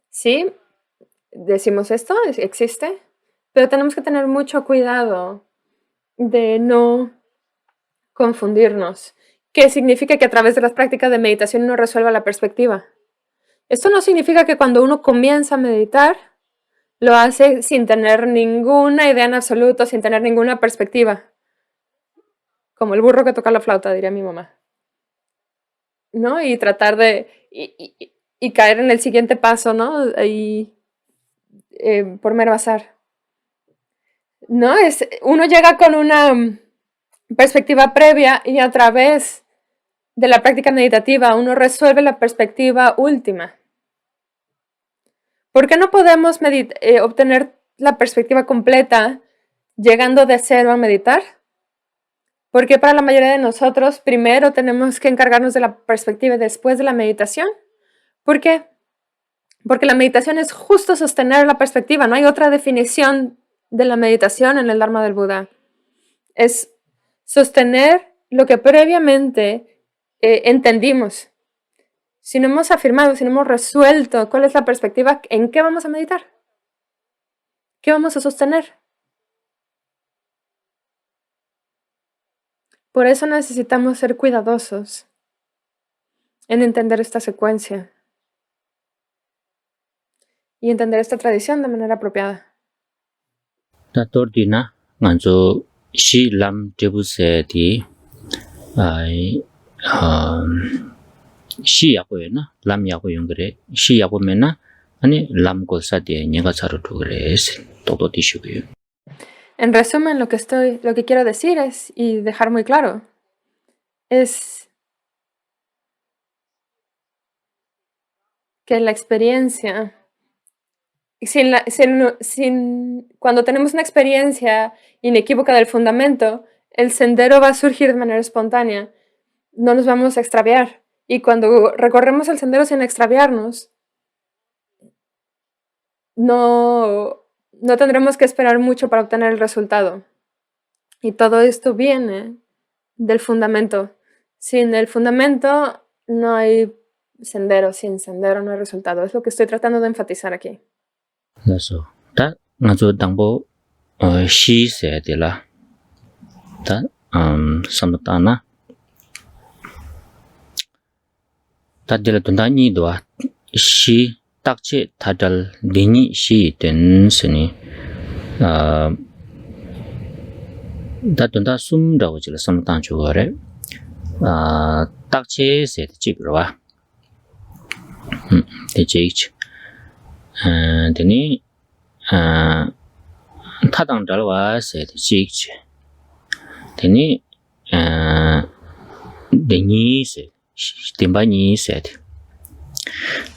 ¿Sí? Decimos esto, existe, pero tenemos que tener mucho cuidado de no confundirnos. ¿Qué significa que a través de las prácticas de meditación uno resuelva la perspectiva? Esto no significa que cuando uno comienza a meditar, lo hace sin tener ninguna idea en absoluto, sin tener ninguna perspectiva. Como el burro que toca la flauta, diría mi mamá. ¿No? Y tratar de... Y caer en el siguiente paso, ¿no? Y, por mero azar. ¿No? Uno llega con una perspectiva previa y a través de la práctica meditativa uno resuelve la perspectiva última. ¿Por qué no podemos obtener la perspectiva completa llegando de cero a meditar? Porque para la mayoría de nosotros primero tenemos que encargarnos de la perspectiva después de la meditación. ¿Por qué? Porque la meditación es justo sostener la perspectiva. No hay otra definición de la meditación en el Dharma del Buda. Es sostener lo que previamente entendimos. Si no hemos afirmado, si no hemos resuelto cuál es la perspectiva, ¿en qué vamos a meditar? ¿Qué vamos a sostener? Por eso necesitamos ser cuidadosos en entender esta secuencia y entender esta tradición de manera apropiada. 다 또르디나 먼저 시람 제부세디 시야고였나 람야고 용그래 시야고면나 아니 람고사디에 내가 차로도 그래서 또도 디슈고요. En resumen, lo que quiero decir es, y dejar muy claro, es que la experiencia, cuando tenemos una experiencia inequívoca del fundamento, el sendero va a surgir de manera espontánea, no nos vamos a extraviar. Y cuando recorremos el sendero sin extraviarnos, no tendremos que esperar mucho para obtener el resultado. Y todo esto viene del fundamento. Sin el fundamento no hay sendero, sin sendero no hay resultado. Es lo que estoy tratando de enfatizar aquí. 그래서 다 먼저 당보 시세들라 다 삼다나 다들 돈다니도 시 딱지 다들 니니 시 된스니 다돈다 숨다고 지라 삼단 주거래 딱지 세 찍으러와 대제이치 되니 타당 달와 세 찍지 되니 되니 세 timbanyi set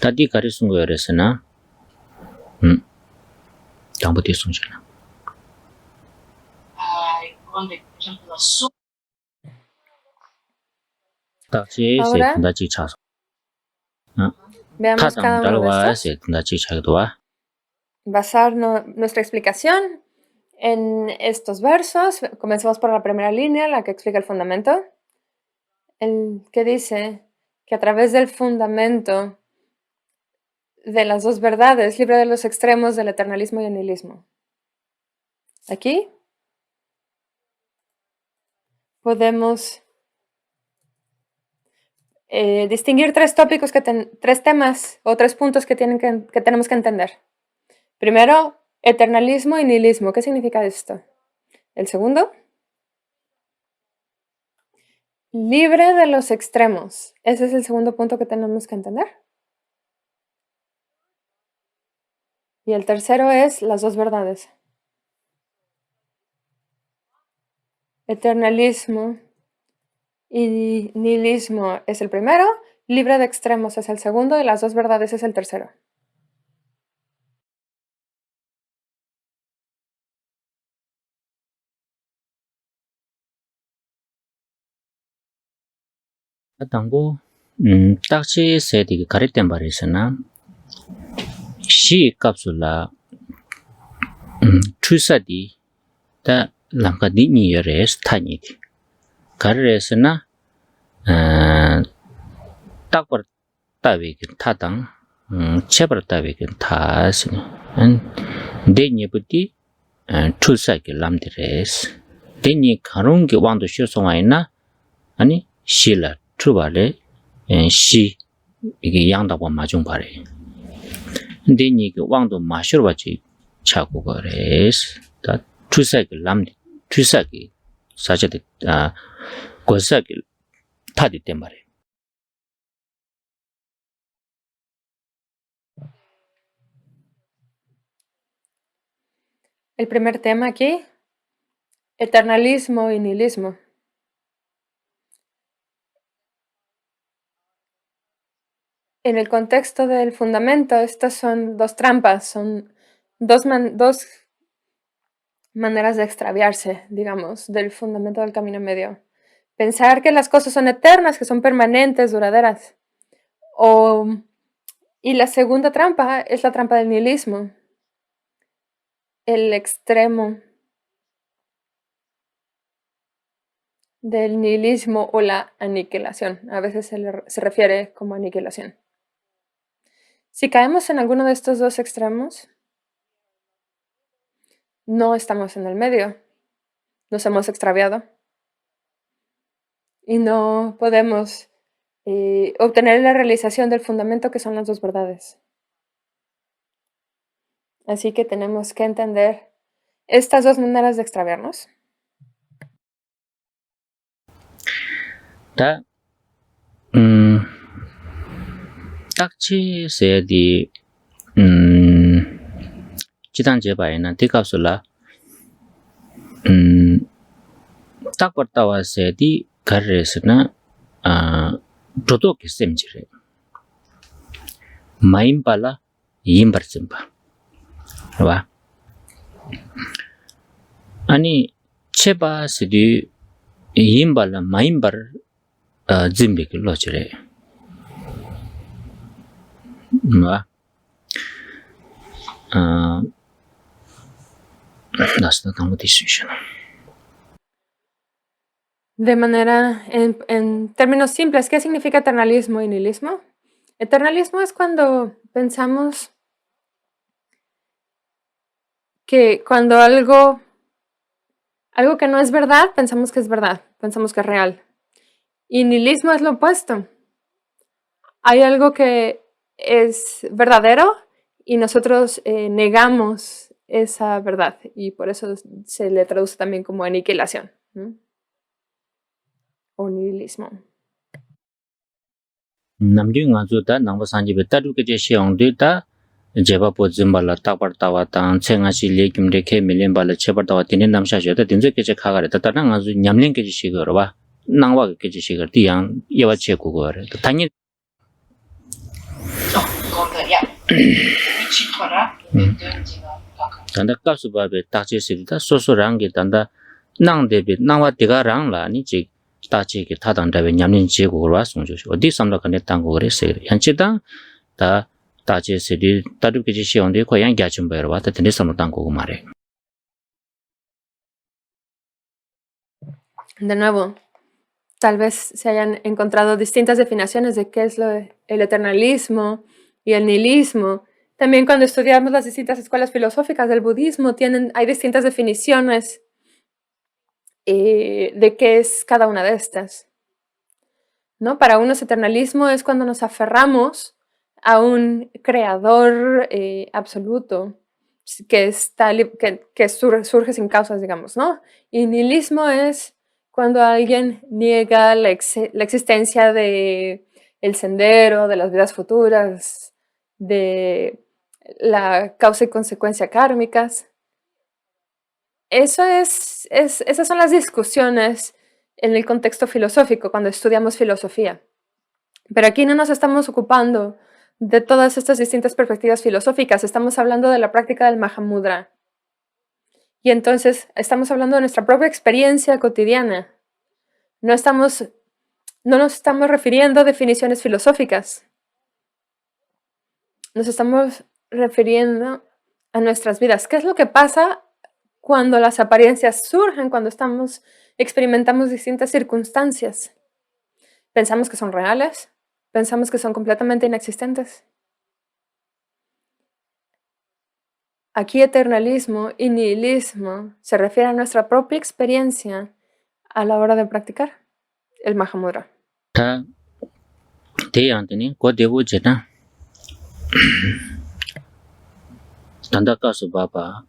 tadi kari sungu yoresena tambo ti sunjina tachi se Ahora tanda chi chaso veamos cada tadang uno de dalwa estos. se tanda chi chagdwa Basar nuestra explicación en estos versos. Comencemos por la primera línea, la que explica el fundamento. El que dice que a través del fundamento de las dos verdades, libre de los extremos del eternalismo y el nihilismo. Aquí podemos distinguir tres tópicos, tres temas o tres puntos que tenemos que entender. Primero, eternalismo y nihilismo. ¿Qué significa esto? El segundo, libre de los extremos. Ese es el segundo punto que tenemos que entender. Y el tercero es las dos verdades. Eternalismo y nihilismo es el primero, libre de extremos es el segundo y las dos verdades es el tercero. 당고 딱지 세디 가리된 바리스나 시 값을라 추사디 다 랑카디 니여레스 타니디 가르레스나 딱버 따위긴 타당 체버 따위긴 타스니 데니부디 추사기 람디레스 데니 가롱기 왕도 쇼송아이나 아니 시라 추발레 시 이게 양다고 마중 바래 근데 니 왕도 마셔봐지 차고 그래스 다 추사기 람디 추사기 사제데 고사기 타디 때말에 El primer tema aquí, eternalismo y nihilismo. En el contexto del fundamento, estas son dos trampas, son dos maneras de extraviarse, digamos, del fundamento del camino medio. Pensar que las cosas son eternas, que son permanentes, duraderas. Y la segunda trampa es la trampa del nihilismo, el extremo del nihilismo o la aniquilación. A veces se refiere como aniquilación. Si caemos en alguno de estos dos extremos, no estamos en el medio, nos hemos extraviado y no podemos obtener la realización del fundamento que son las dos verdades. Así que tenemos que entender estas dos maneras de extraviarnos. 다 딱지 세디 지단 제바에나 디갑슬라 딱 버타와 세디 가르레스나 도도케 셈지레 마임발라 임버쯤바 와 아니 체바 세디 임발라 마임발 짐비기 로지레 와 that's not a decision. De manera, en términos simples, ¿qué significa eternalismo y nihilismo? Eternalismo es cuando pensamos que cuando algo que no es verdad, pensamos que es verdad, pensamos que es real. Y nihilismo es lo opuesto. Hay algo que es verdadero y nosotros negamos esa verdad y por eso se le traduce también como aniquilación, ¿no? O nihilismo. 남주 ngazuda nangba sanjibe taruke je sheongde jeba po zimbala takbar tawa tang chengashi lekimde ke milenbala chebar tawa tine namsha jeta dinje ke je khagare ta tang ngazu nyamlen ke je shigoro ba nangwa ke je shigor ti yang yewa che ku gore tangin tanda kapsu babe takje sidita sosorangi tanda nangdebe nangwa digarang la ni je tachi ki thadang dabe nyamlin je ku gorwa songjo odi samla kane tang gore se yanchida ta tachi sidi taruke je sheongde ko yang gyachum bayro wa ta tene samla tang ko mare. De nuevo, tal vez se hayan encontrado distintas definiciones de qué es el eternalismo y el nihilismo. También cuando estudiamos las distintas escuelas filosóficas del budismo, hay distintas definiciones de qué es cada una de estas, ¿no? Para unos eternalismo es cuando nos aferramos a un creador absoluto que surge sin causas, digamos, ¿no? Y nihilismo es cuando alguien niega la existencia de el sendero, de las vidas futuras, de la causa y consecuencia kármicas. Esas son las discusiones en el contexto filosófico, cuando estudiamos filosofía. Pero aquí no nos estamos ocupando de todas estas distintas perspectivas filosóficas, estamos hablando de la práctica del Mahamudra. Y entonces estamos hablando de nuestra propia experiencia cotidiana. No nos estamos refiriendo a definiciones filosóficas. Nos estamos refiriendo a nuestras vidas. ¿Qué es lo que pasa cuando las apariencias surgen, cuando experimentamos distintas circunstancias? Pensamos que son reales, pensamos que son completamente inexistentes. Aquí eternalismo y nihilismo se refiere a nuestra propia experiencia a la hora de practicar el Mahamudra. 다 대양들이 고대부 제나 단다 가서 봐봐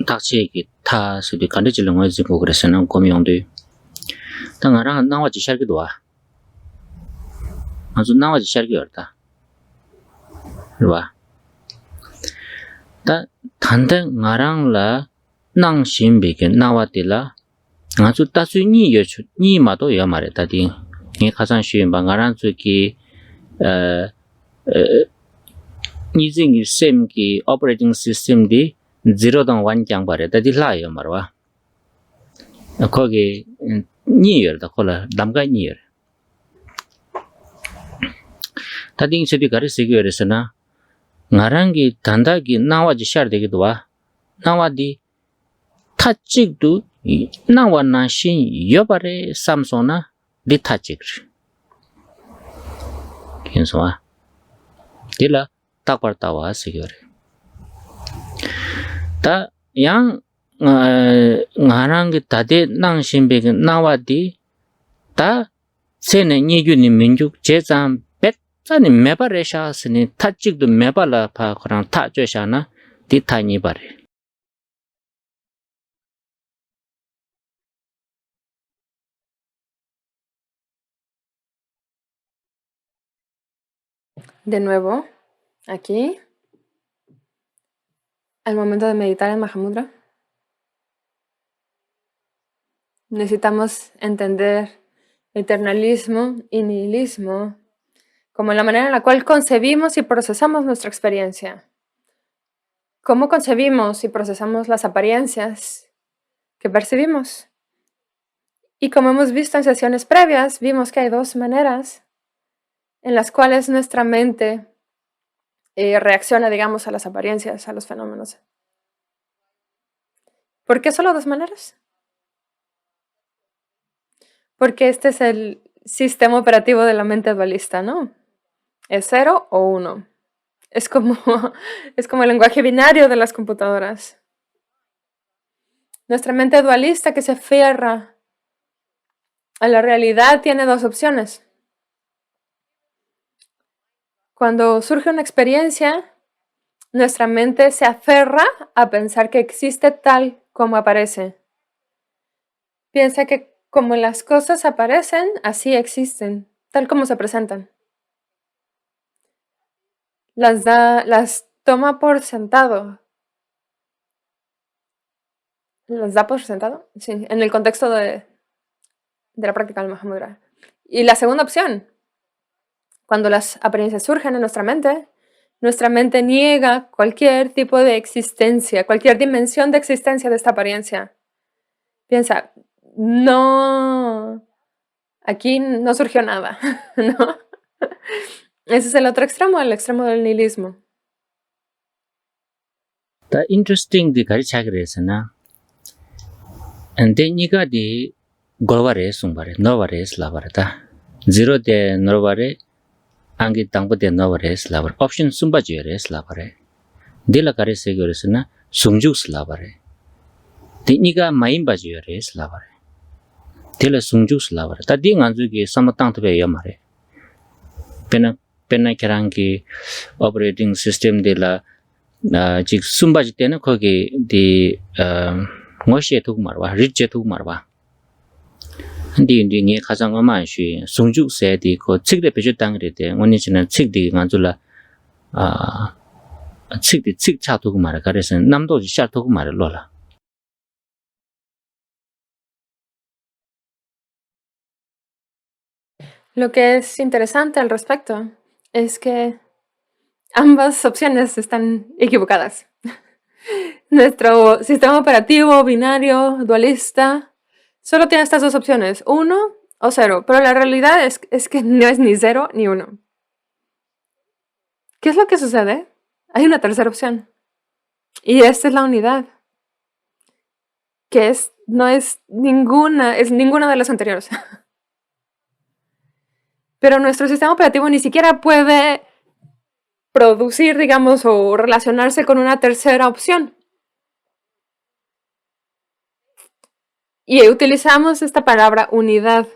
닥치기 타 수도 간대질은 거지 뭐 그래서는 고명도 당하랑 나와지 샤기도 와 아주 나와지 샤기 어다 봐 다 단다 나랑라 낭심비게 나와딜라 아주 따수니 여주 니마도 야 말했다디 이 가장 쉬운 방가란 쪽이 니징이 셈기 오퍼레이팅 시스템디 0당 1장 말했다디 라요 말와 거기 니여다 콜라 남가 니여 다딩 세비 가르치기 위해서나 나랑기 단다기 나와지 샤르되기도 와 나와디 타찍도 나와나신 여바레 삼소나 리타찍 괜찮아 딜라 딱발타와 시겨레 다양 나랑기 다데 낭신베기 나와디 다 세네 니규니 민족 제잠 뱃자니 메바레샤스니 타찍도 메발라 파코랑 타죠샤나 디타니 바레 De nuevo, aquí, al momento de meditar en Mahamudra, necesitamos entender eternalismo y nihilismo como la manera en la cual concebimos y procesamos nuestra experiencia. ¿Cómo concebimos y procesamos las apariencias que percibimos? Y como hemos visto en sesiones previas, vimos que hay dos maneras en las cuales nuestra mente reacciona, digamos, a las apariencias, a los fenómenos. ¿Por qué solo dos maneras? Porque este es el sistema operativo de la mente dualista, ¿no? Es 0 o 1. Es como el lenguaje binario de las computadoras. Nuestra mente dualista que se aferra a la realidad tiene dos opciones. Cuando surge una experiencia, nuestra mente se aferra a pensar que existe tal como aparece. Piensa que como las cosas aparecen, así existen, tal como se presentan. Las toma por sentado. ¿Las da por sentado? Sí, en el contexto de la práctica del Mahamudra. Y la segunda opción, cuando las apariencias surgen en nuestra mente niega cualquier tipo de existencia, cualquier dimensión de existencia de esta apariencia. Piensa, no, aquí no surgió nada, ¿no? Ese es el otro extremo, el extremo del nihilismo. 다 interesting 디 가르쳐 그래서나 근데 니가 디 골바레 숭바레 노바레 슬라바르다 0 데 노바레 안기 당부 데 노바레 슬라바레 옵션 숨바지레 슬라바레 딜라 가르쳐 그래서나 숭죽 슬라바레 디 니가 마임바지레 슬라바레 딜라 숭죽 슬라바레 다 딩안주기 사마땅트베 야마레 페나 케랑기 오퍼레이팅 시스템 딜라 직 숨바지 때는 거기 디 ngoshe thuk marwa ritje thuk marwa ndi nge khasang ma shi sungjuk se di ko chikde peju tang re de ngoni china chikdi ngajula 칙 차두고 말해 그래서 남도 샤두고 말해 로라. Lo que es interesante al respecto es que ambas opciones están equivocadas. Nuestro sistema operativo binario, dualista, solo tiene estas dos opciones, 1 o 0, pero la realidad es que no es ni 0 ni 1. ¿Qué es lo que sucede? Hay una tercera opción, y esta es la unidad, que no es ninguna de las anteriores. Pero nuestro sistema operativo ni siquiera puede producir, digamos, o relacionarse con una tercera opción. Y utilizamos esta palabra unidad,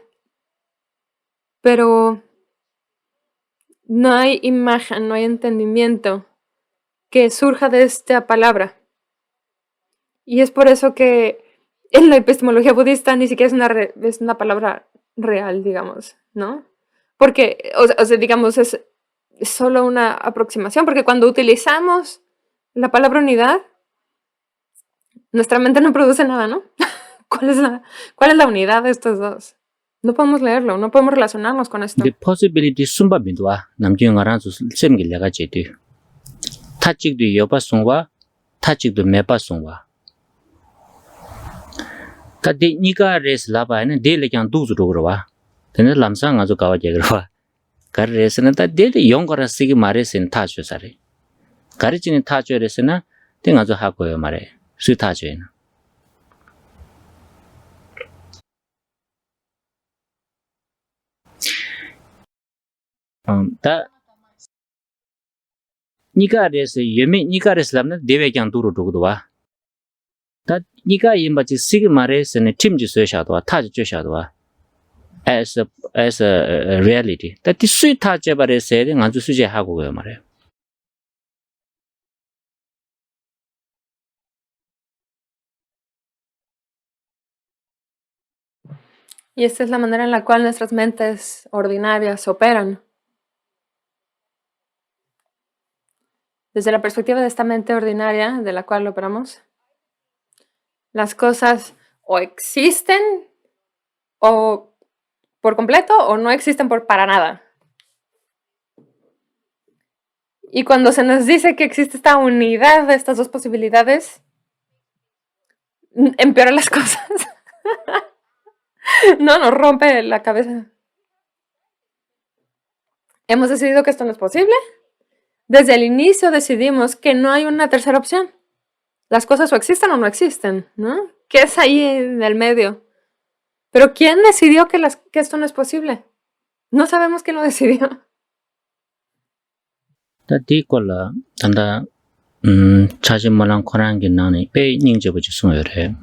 pero no hay imagen, no hay entendimiento que surja de esta palabra. Y es por eso que en la epistemología budista ni siquiera es una palabra real, digamos, ¿no? Porque, o sea, digamos, es solo una aproximación, porque cuando utilizamos la palabra unidad, nuestra mente no produce nada, ¿no? ¿Cuál es la unidad de estos dos? No podemos leerlo, no podemos relacionarnos con esto. The possibility 숨바민도와 남중아랑 셈길 내가 제대. 타직도 여바송과 타직도 매바송과. 다데 니가 레스 라바는 데레 그냥 두즈로 그러와. 근데 람상 아주 가와제 그러와. 가르레스는 다 데데 영거라 쓰기 말에서는 타줘사래. 가르치는 타줘레스나 땡 아주 하고요 말에. 수 타줘에는. 다 니가 레스 예미 니가 레스 람는 데베 그냥 두로 두고도와. 다 니가 임바지 쓰기 말에서는 팀지 써샤도와 타줘샤도와. as a reality. 다 디스이 타줘버려서 아주 수제하고요 말이에요. Y esta es la manera en la cual nuestras mentes ordinarias operan. Desde la perspectiva de esta mente ordinaria de la cual operamos, las cosas o existen o por completo o no existen para nada. Y cuando se nos dice que existe esta unidad de estas dos posibilidades, empeora las cosas. No, nos rompe la cabeza. Hemos decidido que esto no es posible. Desde el inicio decidimos que no hay una tercera opción. Las cosas o existen o no existen, ¿no? ¿Qué es ahí en el medio? Pero ¿quién decidió que esto no es posible? No sabemos quién lo decidió. 디콜라 단다 차진말랑 코란게 나네 배 닝제버지 숨어래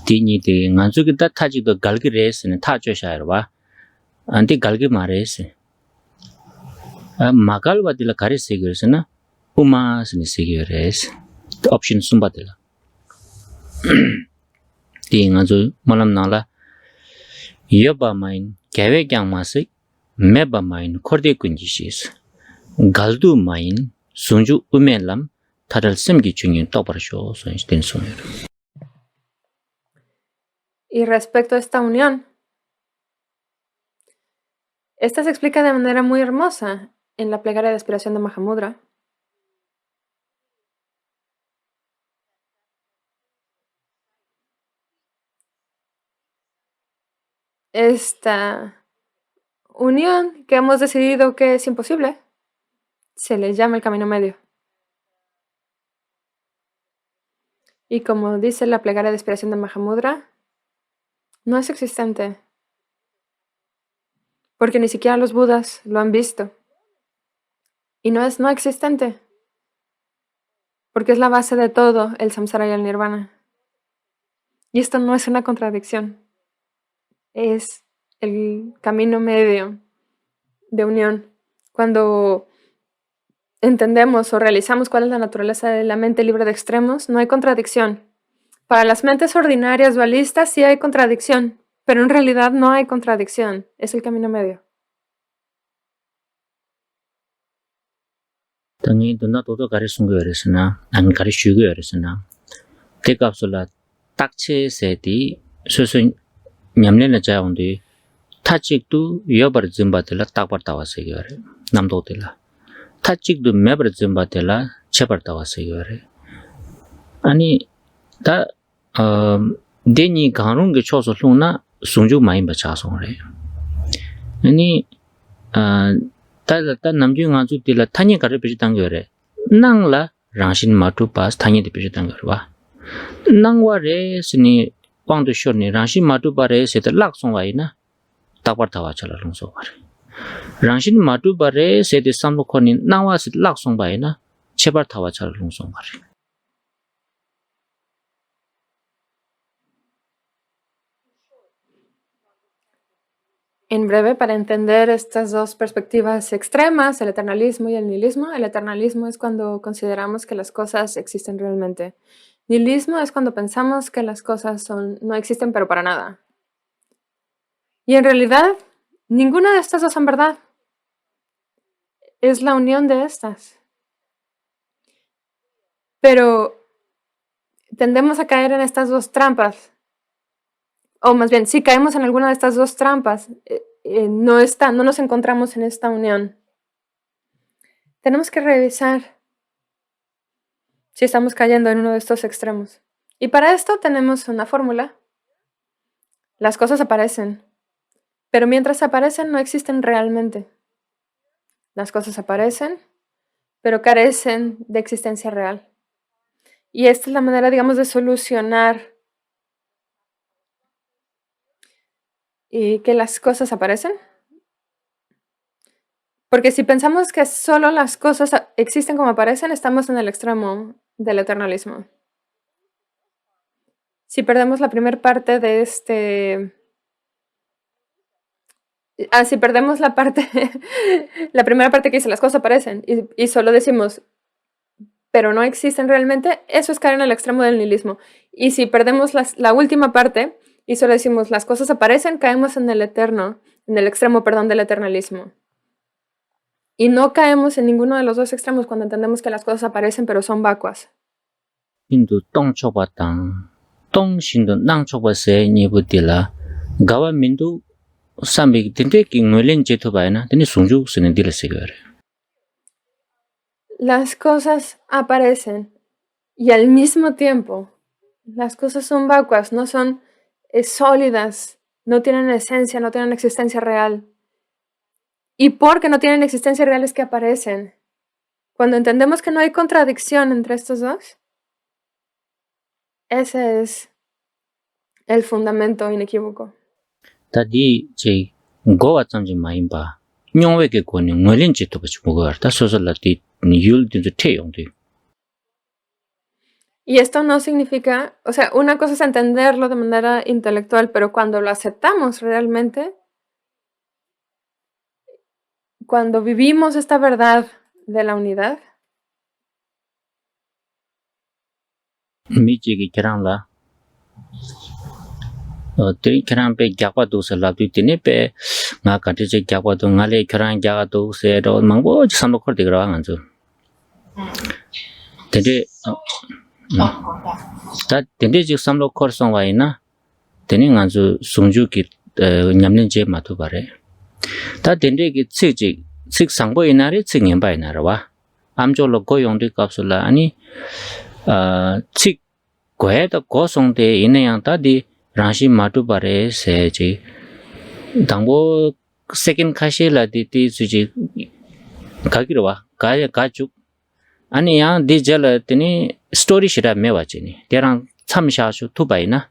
디니데 간주기다 타지도 갈기레스는 타줘샤르와 안디 갈기 마레스 마갈바딜라 가리세기르스나 우마스니 세기레스 옵션 숨바딜라 디 간주 말람나라 여바마인 계획양마스 메바마인 코르데군지시스 갈두 마인 순주 우멜람 다들 셈기 중인 떠버셔 소인스된 소녀. Y respecto a esta unión, esta se explica de manera muy hermosa en la plegaria de aspiración de Mahamudra. Esta unión que hemos decidido que es imposible se le llama el camino medio. Y como dice la plegaria de aspiración de Mahamudra, no es existente, porque ni siquiera los budas lo han visto. Y no es no existente, porque es la base de todo el samsara y el nirvana. Y esto no es una contradicción, es el camino medio de unión. Cuando entendemos o realizamos cuál es la naturaleza de la mente libre de extremos, no hay contradicción. Para las mentes ordinarias dualistas sí hay contradicción, pero en realidad no hay contradicción, es el camino medio. 당이 돈나도도 가리 숨겨야겠으나 안 가리 쉬겨야겠으나 대값을라 딱체세디 소소 냠내는 자원디 타직도 여버 좀바들라 딱버다 왔어요. 남도들라 타직도 매버 좀바들라 제버다 왔어요. 아니 다 데니 가는 게 쳐서 롱나 송주 많이 받자송래. 아니 다 남주 가주 딜라 타니 가르 비슷한 거래. 낭라 랑신 마투 파스 타니 비슷한 거와. 낭와레 스니 광도 쇼니 랑신 마투 바레 세다 락송와이나 딱버타와 잘롱소 바레. 랑신 마투 바레 세데 삼로코니 낭와스 락송바이나 제버타와 잘롱소 바레. En breve, para entender estas dos perspectivas extremas, el eternalismo y el eternalismo es cuando consideramos que las cosas existen realmente. Nihilismo es cuando pensamos que las cosas no existen pero para nada. Y en realidad, ninguna de estas dos son verdad. Es la unión de estas. Pero tendemos a caer en estas dos trampas. O más bien, si caemos en alguna de estas dos trampas, no nos encontramos en esta unión. Tenemos que revisar si estamos cayendo en uno de estos extremos. Y para esto tenemos una fórmula. Las cosas aparecen, pero mientras aparecen no existen realmente. Las cosas aparecen, pero carecen de existencia real. Y esta es la manera, digamos, de solucionar y que las cosas aparecen. Porque si pensamos que solo las cosas existen como aparecen, estamos en el extremo del eternalismo. Si perdemos la primera parte de si perdemos la primera parte que dice las cosas aparecen y solo decimos pero no existen realmente, eso es caer en el extremo del nihilismo. Y si perdemos la última parte y solo decimos las cosas aparecen, caemos en el extremo del eternalismo. Y no caemos en ninguno de los dos extremos cuando entendemos que las cosas aparecen pero son vacuas. 인도 똥초바당 똥신도 낭초바세 니부딜라 가와민도 삼백 딘데 킹노렌 제토바이나 데니 송주 스는 딜세거래. Las cosas aparecen y al mismo tiempo las cosas son vacuas, no son sólidas, no tienen esencia, no tienen existencia real. Y porque no tienen existencia real es que aparecen. Cuando entendemos que no hay contradicción entre estos dos, ese es el fundamento inequívoco. 다디 제 고와 잠지 마임바 뇽웨게 고니 뇌린 지토가 주고가 다 소설라디 니율디도 태용디. Y esto no significa, o sea, una cosa es entenderlo de manera intelectual, pero cuando lo aceptamos realmente, cuando vivimos esta verdad de la unidad, 미지기 계란라 어디 계란배 갸과도서 라비티네배 나 같이 갸과도 나래 계란 갸과도 세로 망고 삼lokor 되더라 간주 근데 다 근데 지 삼lokor 송와이나 되는 간주 송주기 냠는 제 마도 바래 다 근데기 측지 측상보이나리 측년바이나라와 암졸로 고용도 값을라 아니 칙 고해도 고송대 있는 다디 랑시 마투 바레 세지 당보 세컨 카실라디티 주지 가기로와 가죽 아니야 디젤라더니 스토리 시라 메와지니 대랑 참샤슈 투바이나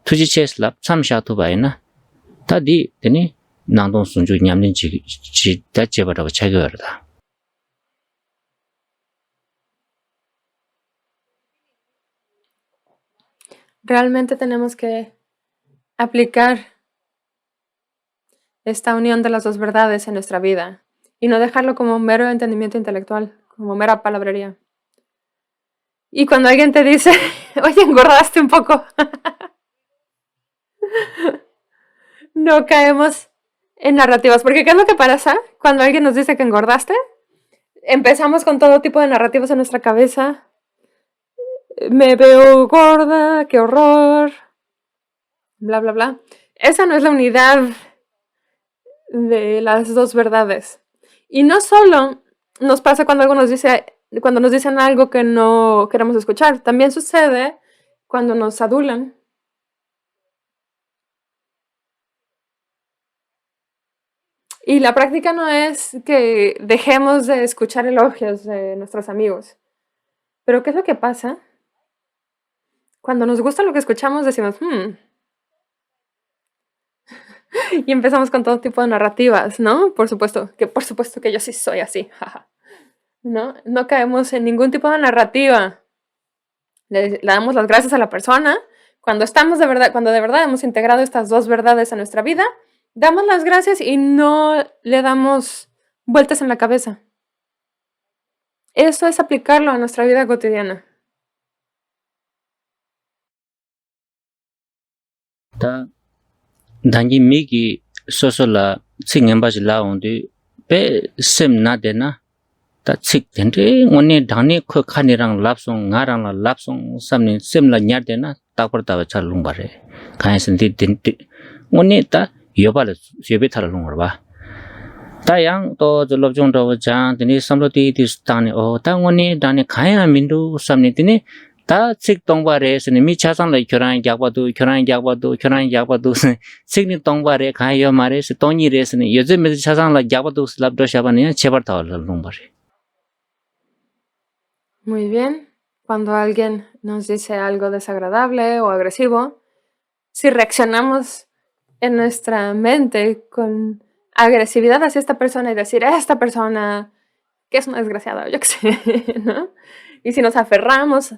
투지체슬랍 참샤 투바이나 다디 되니 나동 순주 냠는 지 다제바라고 체거다. Realmente tenemos que aplicar esta unión de las dos verdades en nuestra vida y no dejarlo como mero entendimiento intelectual, como mera palabrería. Y cuando alguien te dice, oye, engordaste un poco, no caemos en narrativas, porque ¿qué es lo que pasa? Cuando alguien nos dice que engordaste, Empezamos con todo tipo de narrativas en nuestra cabeza. Me veo gorda, qué horror, bla, bla, bla. Esa no es la unidad de las dos verdades. Y no solo nos pasa cuando cuando nos dicen algo que no queremos escuchar, también sucede cuando nos adulan. Y la práctica no es que dejemos de escuchar elogios de nuestros amigos. Pero ¿qué es lo que pasa? Cuando nos gusta lo que escuchamos decimos, y empezamos con todo tipo de narrativas, ¿no? Por supuesto que yo sí soy así, jaja. ¿No? No caemos en ningún tipo de narrativa. Le damos las gracias a la persona. Cuando de verdad hemos integrado estas dos verdades a nuestra vida, damos las gracias y no le damos vueltas en la cabeza. Eso es aplicarlo a nuestra vida cotidiana. 다 단지 미기 소소라 칭엠바지 라운디 베 셈나데나 다 칙텐데 오네 당네 코 칸이랑 랍송 나랑 랍송 삼네 셈라 냐데나 딱버다바 잘룽바레 가이선디 딘디 오네 다 요발레 예베 탈룽바 다양 또 졸업종도 장 드니 삼로티 디스타네 다 오네 다네 가야 민두 삼네 드니 다 칙동바레 스니 미차상라 교란 약바도 칙니 동바레 가요 마레스 동이레스니 요즘에 차상라 약바도 슬랍도 샤바네 제버타 룽바레. Muy bien. Cuando alguien nos dice algo desagradable o agresivo, si reaccionamos en nuestra mente con agresividad hacia esta persona y decir, esta persona que es una desgraciada, yo qué sé, ¿no? Y si nos aferramos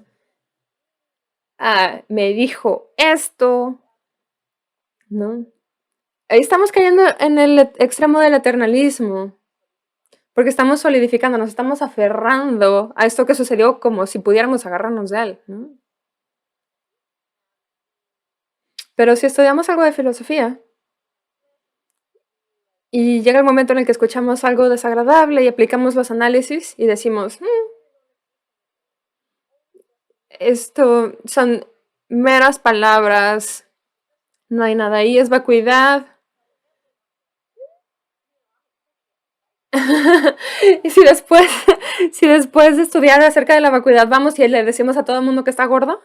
a, me dijo esto, ¿no? Ahí estamos cayendo en el extremo del eternalismo. Porque estamos solidificando, nos estamos aferrando a esto que sucedió como si pudiéramos agarrarnos de él, ¿no? Pero si estudiamos algo de filosofía y llega el momento en el que escuchamos algo desagradable y aplicamos los análisis y decimos, esto son meras palabras, no hay nada ahí, es vacuidad. Y si después de estudiar acerca de la vacuidad vamos y le decimos a todo el mundo que está gordo,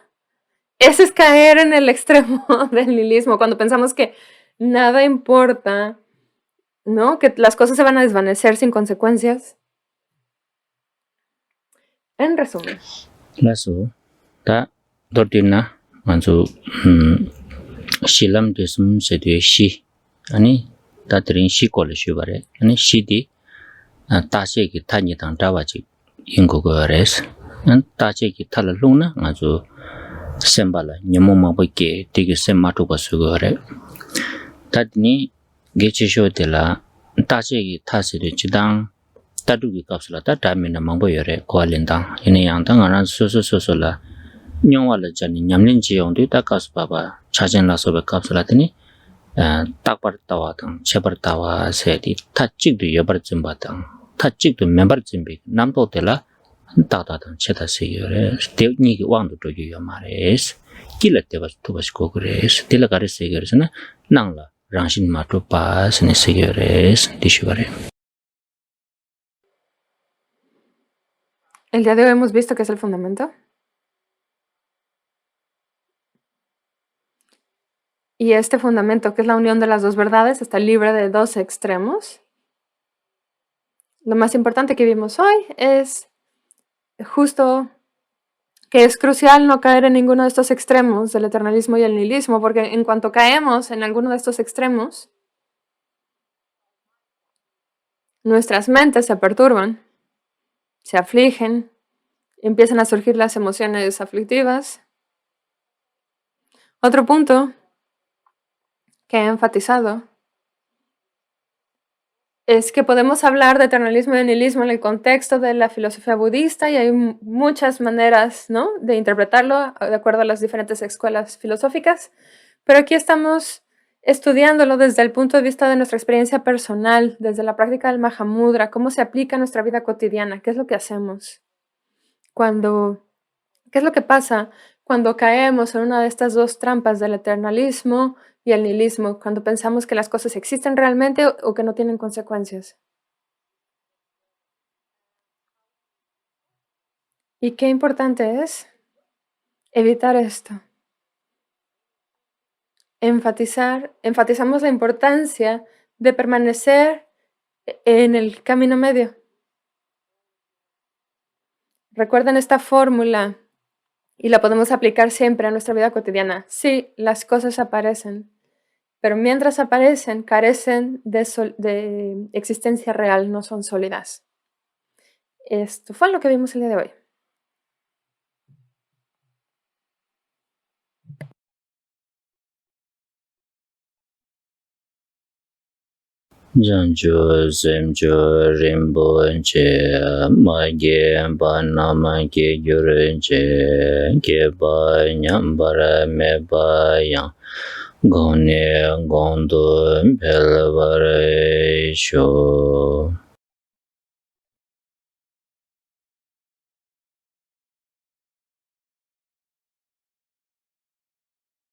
ese es caer en el extremo del nihilismo, cuando pensamos que nada importa, ¿no? Que las cosas se van a desvanecer sin consecuencias. En resumen. 라서 다 도르디나 만주 실람 데스음 세드에 시 아니 다드린 시콜 슈바레 아니 시디 다셰기 타니당 다와지 인고거레스 안 다셰기 탈롱나 아주 셈발라 녀모마보게 되게 셈마토바스거레 다드니 게치쇼텔라 다셰기 타세데 지당 따두기 값을다 다미나 망보여레 고알린당 이네양당 안한 소소소소라 뇽왈라 자니 냠린 지용도 따가스 바바 차젠라소베 값을하더니 딱버다와당 제버다와 세디 타직도 여버쯤 바당 타직도 멤버쯤 비 남도텔라 따다당 제다세여레 대니기 왕도 도요여 마레스 길레테바 투바시고 그레스 딜라가레세여레스나 낭라 랑신 마토 파스네 세여레스 디슈바레. El día de hoy hemos visto que es el fundamento. Y este fundamento, que es la unión de las dos verdades, está libre de dos extremos. Lo más importante que vimos hoy es justo que es crucial no caer en ninguno de estos extremos del eternalismo y el nihilismo, porque en cuanto caemos en alguno de estos extremos, nuestras mentes se perturban, se afligen, empiezan a surgir las emociones aflictivas. Otro punto que he enfatizado es que podemos hablar de eternalismo y de nihilismo en el contexto de la filosofía budista y hay muchas maneras, ¿no?, de interpretarlo de acuerdo a las diferentes escuelas filosóficas, pero aquí estamos estudiándolo desde el punto de vista de nuestra experiencia personal, desde la práctica del Mahamudra, cómo se aplica a nuestra vida cotidiana, qué es lo que hacemos. ¿Qué es lo que pasa cuando caemos en una de estas dos trampas del eternalismo y el nihilismo, cuando pensamos que las cosas existen realmente o que no tienen consecuencias? Y qué importante es evitar esto. Enfatizamos la importancia de permanecer en el camino medio. Recuerden esta fórmula y la podemos aplicar siempre a nuestra vida cotidiana. Sí, las cosas aparecen, pero mientras aparecen, carecen de existencia real, no son sólidas. Esto fue lo que vimos el día de hoy. Janju Zemju Rimbo Je Mage Banama Ge Gyure Je Geba Nyambara Meba Yang Gone Gondo Belvare Sho